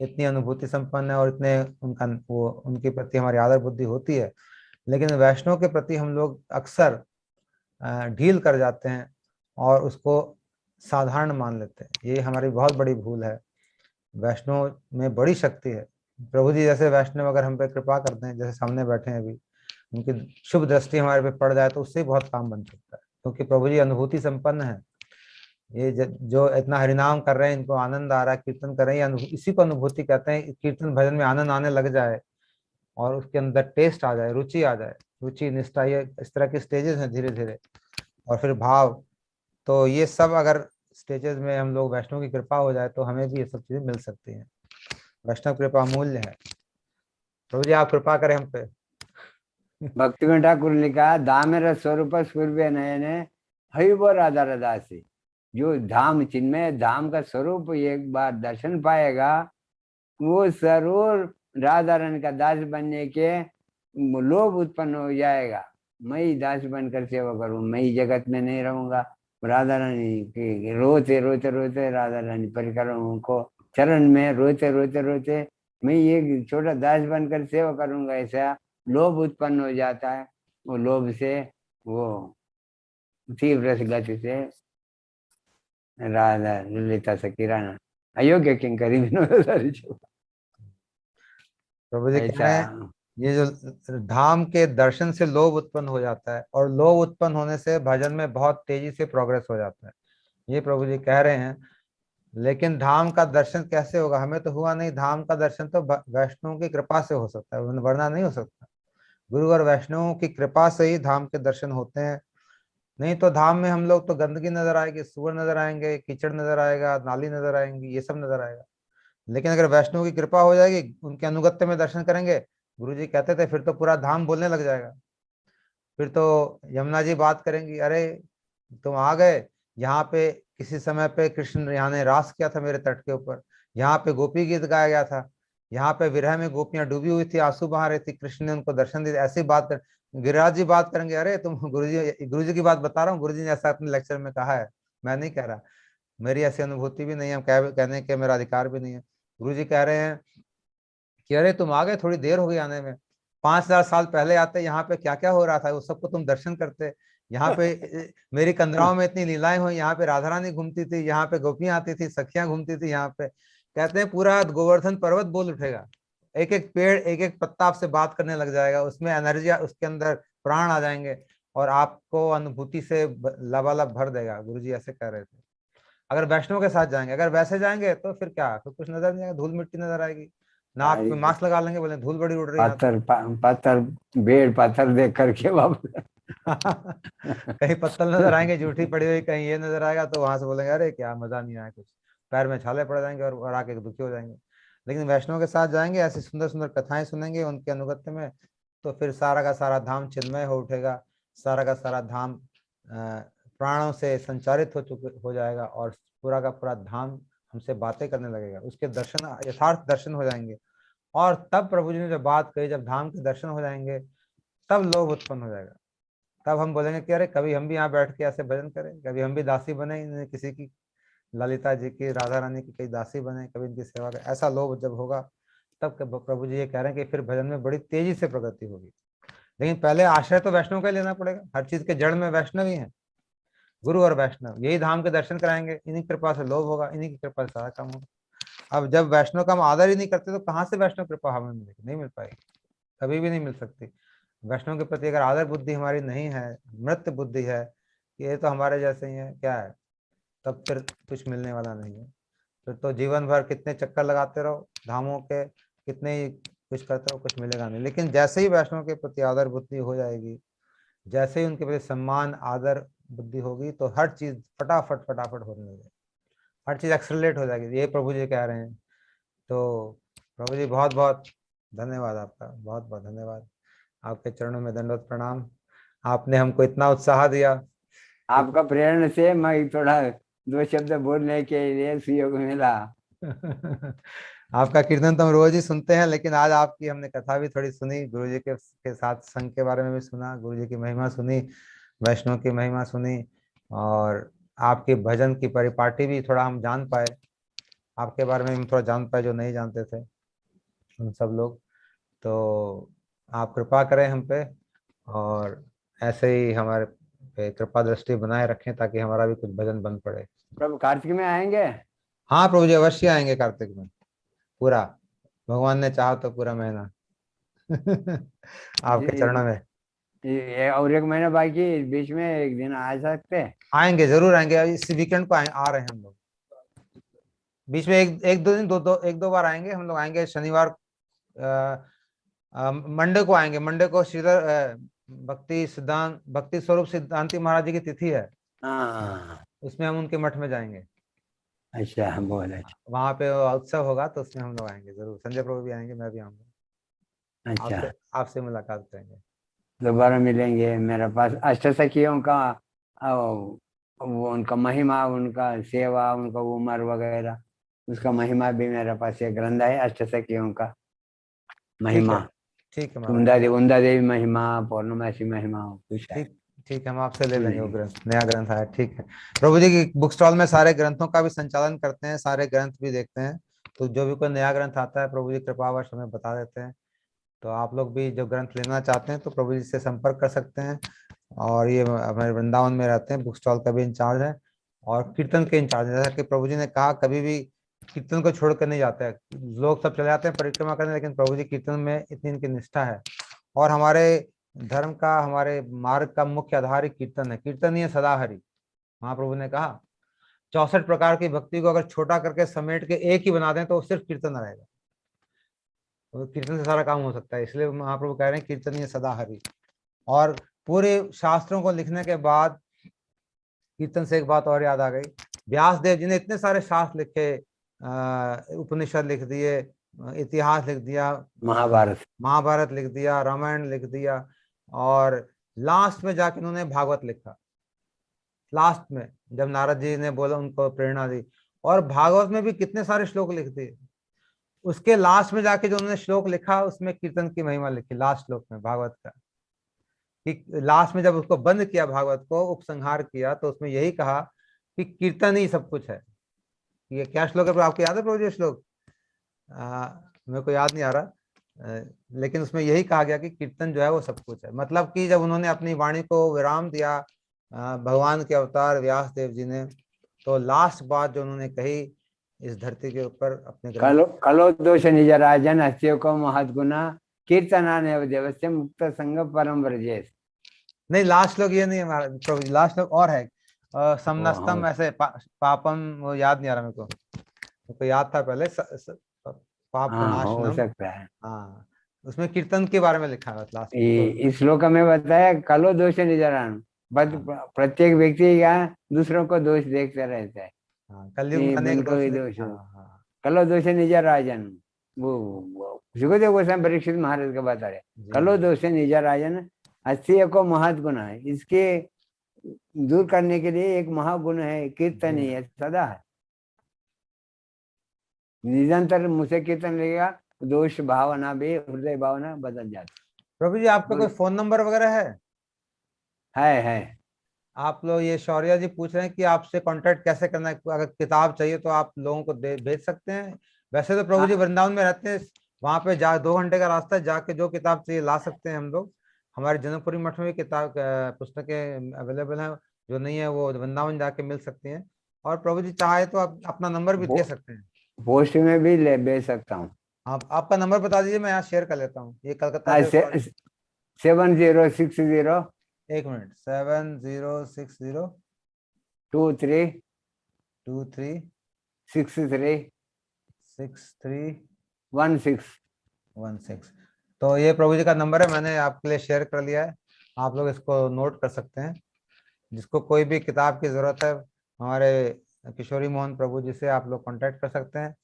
इतनी अनुभूति संपन्न है, और इतने उनका वो उनके प्रति हमारी आदर बुद्धि होती है। लेकिन वैष्णव के प्रति हम लोग अक्सर ढील कर जाते हैं और उसको साधारण मान लेते हैं। ये हमारी बहुत बड़ी भूल है। वैष्णव में बड़ी शक्ति है। प्रभु जी जैसे वैष्णव अगर हम पे कृपा करते हैं, जैसे सामने बैठे हैं अभी, उनकी शुभ दृष्टि हमारे पे पड़ जाए तो उससे बहुत काम बन सकता है, क्योंकि प्रभु जी अनुभूति संपन्न है। ये जो इतना हरिनाम कर रहे हैं, इनको आनंद आ रहा है, कीर्तन कर रहे हैं, इसी को अनुभूति कहते हैं। कीर्तन भजन में आनंद आने लग जाए और उसके अंदर टेस्ट आ जाए, रुचि आ जाए, रुचि निष्ठा, ये इस तरह के स्टेजेस हैं धीरे धीरे, और फिर भाव। तो ये सब अगर स्टेजेस में हम लोग वैष्णव की कृपा हो जाए तो हमें भी ये सब चीजें मिल सकती हैं। वैष्णव कृपा अमूल्य है। प्रभु जी आप कृपा करें हम पे। भक्तिवेदांत ठाकुर ने कहा, धामेर स्वरूप सूर्य नयने हरिव राधा रदासी। जो धाम चिन्मय धाम का स्वरूप एक बार दर्शन पाएगा, वो जरूर राधा रानी का दास बनने के लोभ उत्पन्न हो जाएगा। मैं ही दास बनकर सेवा करूं, मैं ही जगत में नहीं रहूंगा। राधा रानी के रोते रोते रोते राधा रानी परिक्रमा को चरण में रोते रोते रोते मैं एक छोटा दास बनकर सेवा करूंगा, ऐसा लोभ उत्पन्न हो जाता है। वो लोभ से वो तीव्र गति से राधा ललिता सकीराना अयोग्य किंकरी विनोद सारी प्रभु जी कह ऐसा। रहे हैं ये जो धाम के दर्शन से लोभ उत्पन्न हो जाता है, और लोभ उत्पन्न होने से भजन में बहुत तेजी से प्रोग्रेस हो जाता है, ये प्रभु जी कह रहे हैं। लेकिन धाम का दर्शन कैसे होगा? हमें तो हुआ नहीं। धाम का दर्शन तो वैष्णव की कृपा से हो सकता है, वरना नहीं हो सकता। गुरु और वैष्णवों की कृपा से ही धाम के दर्शन होते हैं। नहीं तो धाम में हम लोग तो गंदगी नजर आएगी, सुअर नजर आएंगे, कीचड़ नजर आएगा, नाली नजर आएंगी, ये सब नजर आएगा। लेकिन अगर वैष्णव की कृपा हो जाएगी, उनके अनुगत्य में दर्शन करेंगे, गुरु जी कहते थे, फिर तो पूरा धाम बोलने लग जाएगा। फिर तो यमुना जी बात करेंगी, अरे तुम आ गए, यहाँ पे किसी समय पे कृष्ण यहाँ ने रास किया था मेरे तट के ऊपर, यहाँ पे गोपी गीत गाया गया था, यहाँ पे विरह में गोपियां डूबी हुई थी, आंसू बहा रही थी, कृष्ण ने उनको दर्शन दिए। ऐसी बात कर गिरिराज जी बात करेंगे, अरे तुम गुरु जी की बात बता रहा हूँ, गुरु जी ने ऐसा अपने लेक्चर में कहा है, मैं नहीं कह रहा, मेरी ऐसी अनुभूति भी नहीं है, कहने के मेरा अधिकार भी नहीं है। गुरु जी कह रहे हैं कि अरे तुम आ गए, थोड़ी देर हो गई आने में, 5,000 साल पहले आते यहाँ पे क्या क्या हो रहा था, उस सबको तुम दर्शन करते। यहाँ पे मेरी कंदराओं में इतनी लीलाएं हुई, यहाँ पे राधा रानी घूमती थी, यहाँ पे गोपियां आती थी, सखियां घूमती थी यहाँ पे, कहते हैं पूरा गोवर्धन पर्वत बोल उठेगा, एक एक पेड़ एक एक पत्ता आपसे बात करने लग जाएगा, उसमें एनर्जी, उसके अंदर प्राण आ जाएंगे और आपको अनुभूति से लबालब भर देगा। गुरुजी ऐसे कह रहे थे। अगर वैष्णव के साथ जाएंगे, अगर वैसे जाएंगे तो फिर क्या, फिर कुछ नजर नहीं आएगा, धूल मिट्टी नजर आएगी। नाक अरे पे मास्क लगा लेंगे, बोले धूल बड़ी उड़ रही है यहाँ तो। पत्थर बेड़ पत्थर देख करके वापस। कहीं पत्तल नजर आएंगे जूठी पड़ी हुई, कहीं ये नजर आएगा तो वहां से बोलेंगे अरे क्या मजा नहीं आया कुछ, पैर में छाले पड़ जाएंगे और आके दुखी हो जाएंगे। लेकिन वैष्णव के साथ जाएंगे, ऐसी सुंदर सुंदर कथाएं सुनेंगे उनके अनुगत्य में, तो फिर सारा का सारा धाम चिन्मय हो उठेगा, सारा का सारा धाम प्राणों से संचारित हो जाएगा और पूरा का पूरा धाम हमसे बातें करने लगेगा, उसके दर्शन, यथार्थ दर्शन हो जाएंगे। और तब प्रभु जी ने जब बात कही, जब धाम के दर्शन हो जाएंगे तब लोभ उत्पन्न हो जाएगा। तब हम बोलेंगे कि अरे कभी हम भी यहाँ बैठ के ऐसे भजन करें, कभी हम भी दासी बने किसी की, ललिता जी की, राधा रानी की कई दासी बने, कभी इनकी सेवा करें। ऐसा लोभ जब होगा तब प्रभु जी ये कह रहे हैं कि फिर भजन में बड़ी तेजी से प्रगति होगी। लेकिन पहले आश्रय तो वैष्णव का लेना पड़ेगा, हर चीज के जड़ में वैष्णव ही है, गुरु और वैष्णव, यही धाम के दर्शन कराएंगे, इन्हीं की कृपा से लोभ होगा, इन्हीं की कृपा से सारा काम होगा। अब जब वैष्णव का हम आदर ही नहीं करते तो कहाँ से वैष्णव कृपा हमें मिलेगी, नहीं मिल पाएगी, कभी भी नहीं मिल सकती। वैष्णव के प्रति अगर आदर बुद्धि हमारी नहीं है, मृत बुद्धि है कि ये तो हमारे जैसे ही है, क्या है, तब फिर कुछ मिलने वाला नहीं है। फिर तो जीवन भर कितने चक्कर लगाते रहो धामों के, कितने ही कुछ करते रहो, कुछ मिलेगा नहीं। लेकिन जैसे ही वैष्णव के प्रति आदर बुद्धि हो जाएगी, जैसे ही उनके प्रति सम्मान आदर बुद्धि होगी, तो हर चीज फटाफट फटाफट होने लगेगी, हर चीज एक्सेलरेट हो जाएगी। ये प्रभु जी कह रहे हैं। तो प्रभु जी बहुत बहुत धन्यवाद आपका, बहुत बहुत धन्यवाद, आपके चरणों में दंडवत प्रणाम। आपने हमको इतना उत्साह दिया। आपका प्रेरणा से मैं थोड़ा दो शब्द बोलने के लिए सहयोग मिला। आपका कीर्तन तो हम रोज ही सुनते हैं, लेकिन आज आपकी हमने कथा भी थोड़ी सुनी, गुरु जी के साथ संघ के बारे में भी सुना, गुरु जी की महिमा सुनी, वैष्णव की महिमा सुनी, और आपके भजन की परिपाटी भी थोड़ा हम जान पाए, आपके बारे में हम थोड़ा जान पाए जो नहीं जानते थे हम सब लोग। तो आप कृपा करें हम पे, और ऐसे ही हमारे पे कृपा दृष्टि बनाए रखें ताकि हमारा भी कुछ भजन बन पड़े। प्रभु कार्तिक में आएंगे? हाँ प्रभु जी अवश्य आएंगे कार्तिक में, पूरा, भगवान ने चाहा तो पूरा महीना। आपके चरणों में और एक महीना बाकी, बीच में एक दिन आ सकते? आएंगे, जरूर आएंगे, इस वीकेंड को आ रहे हैं हम लोग। बीच में एक दो दिन, एक दो बार आएंगे हम लोग, आएंगे शनिवार, मंडे को आएंगे, मंडे को श्रीधर भक्ति स्वरूप सिद्धांति महाराज जी की तिथि है, हाँ। उसमें हम उनके मठ में जाएंगे। अच्छा, बहुत अच्छा। वहां पे उत्सव होगा तो उसमें हम लोग आएंगे जरूर, संजय प्रभु भी आएंगे, मैं भी आऊंगा, अच्छा, आपसे मुलाकात करेंगे। दोबारा मिलेंगे। मेरे पास अष्टसखियों का वो उनका महिमा, उनका सेवा, उनका उमर वगैरह, उसका महिमा भी मेरे पास एक ग्रंथ है, अष्टसखियों का ठीक महिमा। है, ठीक है महाराज, उंदा देवी महिमा, पौर्णमासी महिमा, कुछ है। ठीक, ठीक है, हम आपसे ले लेंगे वो मिलेंगे। ग्रंथ, नया ग्रंथ आया, ठीक है। प्रभु जी की बुक स्टॉल में सारे ग्रंथों का भी संचालन करते हैं, सारे ग्रंथ भी देखते हैं, तो जो भी कोई नया ग्रंथ आता है प्रभु जी कृपावश हमें बता देते हैं। तो आप लोग भी जो ग्रंथ लेना चाहते हैं तो प्रभु जी से संपर्क कर सकते हैं। और ये हमारे वृंदावन में रहते हैं, बुक स्टॉल का भी इंचार्ज है और कीर्तन के इंचार्ज है। जैसा कि प्रभु जी ने कहा, कभी भी कीर्तन को छोड़कर नहीं जाते हैं लोग, सब चले जाते हैं परिक्रमा करने, लेकिन प्रभु जी कीर्तन में इतनी इनकी निष्ठा है। और हमारे धर्म का, हमारे मार्ग का मुख्य आधार ही कीर्तन है, कीर्तन ही है सदा हरि। महाप्रभु ने कहा 64 प्रकार की भक्ति को अगर छोटा करके समेट के एक ही बना दें तो सिर्फ कीर्तन रहेगा, तो कीर्तन से सारा काम हो सकता है। इसलिए महाप्रभु कह रहे हैं कीर्तन ही है सदा हरि। और पूरे शास्त्रों को लिखने के बाद कीर्तन से एक बात और याद आ गई, व्यास देव जी ने इतने सारे शास्त्र लिखे, उपनिषद लिख दिए, इतिहास लिख दिया, महाभारत। महाभारत लिख दिया, रामायण लिख दिया, और लास्ट में जाके उन्होंने भागवत लिखा, लास्ट में जब नारद जी ने बोला उनको प्रेरणा दी, और भागवत में भी कितने सारे श्लोक लिख दिए। उसके लास्ट में जाके जो उन्होंने श्लोक लिखा उसमें कीर्तन की महिमा लिखी, लास्ट श्लोक में भागवत का, कि लास्ट में जब उसको बंद किया, भागवत को उपसंहार किया, तो उसमें यही कहा कि कीर्तन ही सब कुछ है। ये क्या श्लोक है, आपको याद है प्रभु जी श्लोक? मेरे को याद नहीं आ रहा, लेकिन उसमें यही कहा गया कि कीर्तन जो है वो सब कुछ है। मतलब कि जब उन्होंने अपनी वाणी को विराम दिया, भगवान के अवतार व्यास देव जी ने, तो लास्ट बात जो उन्होंने कही इस धरती के ऊपर अपने कलो दोष निज राजन हस्तियों को महत गुना कीर्तना देवस्य मुक्त संग परम ब्रजेश। नहीं, लास्ट लोग ये नहीं है प्रभु जी, लास्ट लोग और है। समनस्तम ऐसे पापम, वो याद नहीं आ रहा मेरे को याद था पहले। पाप हो प्रनाशनम। सकता है। हाँ, उसमें कीर्तन के बारे में लिखा है लास्ट में। इस श्लोक में बताया कलो दोष निजरान, प्रत्येक व्यक्ति यहाँ दूसरों को दोष देखते रहता है। हाँ, कलयुग में अनेक दोष। हाँ, कलो दोष निज राजन, वो सुखदेव गोस्वामी परीक्षित महाराज का बता रहे, कलो दोष निज राजन अस्थिय को महत गुण है, इसके दूर करने के लिए एक महागुण है कीर्तन ही है, सदा है। निरंतर मुझसे कीर्तन लगेगा, दोष भावना भी, हृदय भावना बदल जाती। प्रभु जी, आपका कोई फोन नंबर वगैरह है? आप लोग, ये शौर्या जी पूछ रहे हैं कि आपसे कांटेक्ट कैसे करना है, अगर किताब चाहिए तो आप लोगों को भेज सकते हैं। वैसे तो प्रभु जी वृंदावन में रहते हैं, वहां पे 2 घंटे का रास्ता है, जाके जो किताब चाहिए ला सकते हैं हम लोग। हमारे जनकपुरी मठ में भी किताब पुस्तकें अवेलेबल हैं, जो नहीं है वो वृंदावन जाके मिल सकती हैं। और प्रभु जी चाहे तो आप अपना नंबर भी दे सकते हैं, पोस्ट में भी भेज सकता हूँ। आप आपका नंबर बता दीजिए, मैं यहाँ शेयर कर लेता हूँ। ये कलकत्ता से 7060, एक मिनट, 7060 23 23 63 63 16। तो ये प्रभु जी का नंबर है, मैंने आपके लिए शेयर कर लिया है, आप लोग इसको नोट कर सकते हैं। जिसको कोई भी किताब की जरूरत है, हमारे किशोरी मोहन प्रभु जी से आप लोग कांटेक्ट कर सकते हैं।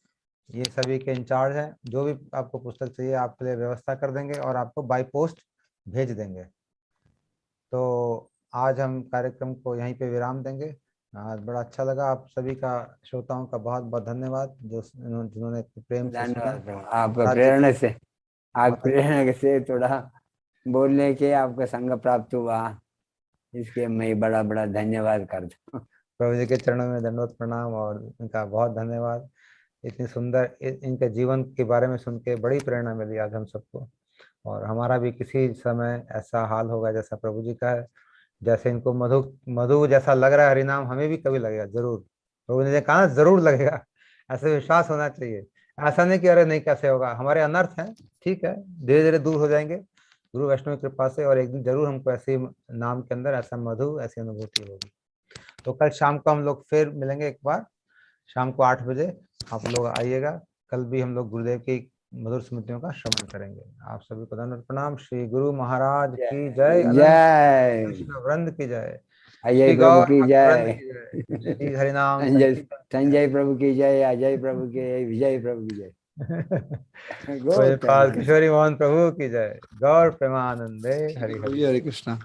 ये सभी के इंचार्ज हैं, जो भी आपको पुस्तक चाहिए आपके लिए व्यवस्था कर देंगे और आपको बाय पोस्ट भेज देंगे। तो आज हम कार्यक्रम को यहीं पे विराम देंगे। आज बड़ा अच्छा लगा, आप सभी का, श्रोताओं का बहुत बहुत धन्यवाद जो जिन्होंने प्रेम से सुना। आपका प्रेरणा से थोड़ा बोलने के आपका संग प्राप्त हुआ, इसके मैं बड़ा बड़ा धन्यवाद करता हूँ। प्रभु जी के चरणों में दंडवत प्रणाम और इनका बहुत धन्यवाद। इतनी सुंदर इनके जीवन के बारे में सुन के बड़ी प्रेरणा मिली आज हम सबको। और हमारा भी किसी समय ऐसा हाल होगा जैसा प्रभु जी का है, जैसे इनको मधु मधु जैसा लग रहा है हरिनाम, हमें भी कभी लगेगा जरूर। प्रभु ने कहा जरूर लगेगा, ऐसे विश्वास होना चाहिए। ऐसा नहीं कि अरे नहीं कैसे होगा, हमारे अनर्थ हैं, ठीक है, धीरे धीरे दूर हो जाएंगे गुरु वैष्णव की कृपा से, और एक दिन जरूर हमको ऐसे नाम के अंदर ऐसा मधु, ऐसी अनुभूति होगी। तो कल शाम को हम लोग फिर मिलेंगे एक बार, शाम को 8 बजे आप लोग आइएगा। कल भी हम लोग गुरुदेव की मधुर स्मृतियों का श्रवण करेंगे। आप सभी को दंडवत प्रणाम। श्री गुरु महाराज की जय, जय कृष्ण वृंद की जय, अजय प्रभु की जय, श्री हरिनाम संजय प्रभु की जय, अजय प्रभु की जय, विजय प्रभु की जय, किशोरी मोहन प्रभु की जय। गौर प्रेमानंदे। हरि हरि हरे कृष्णा।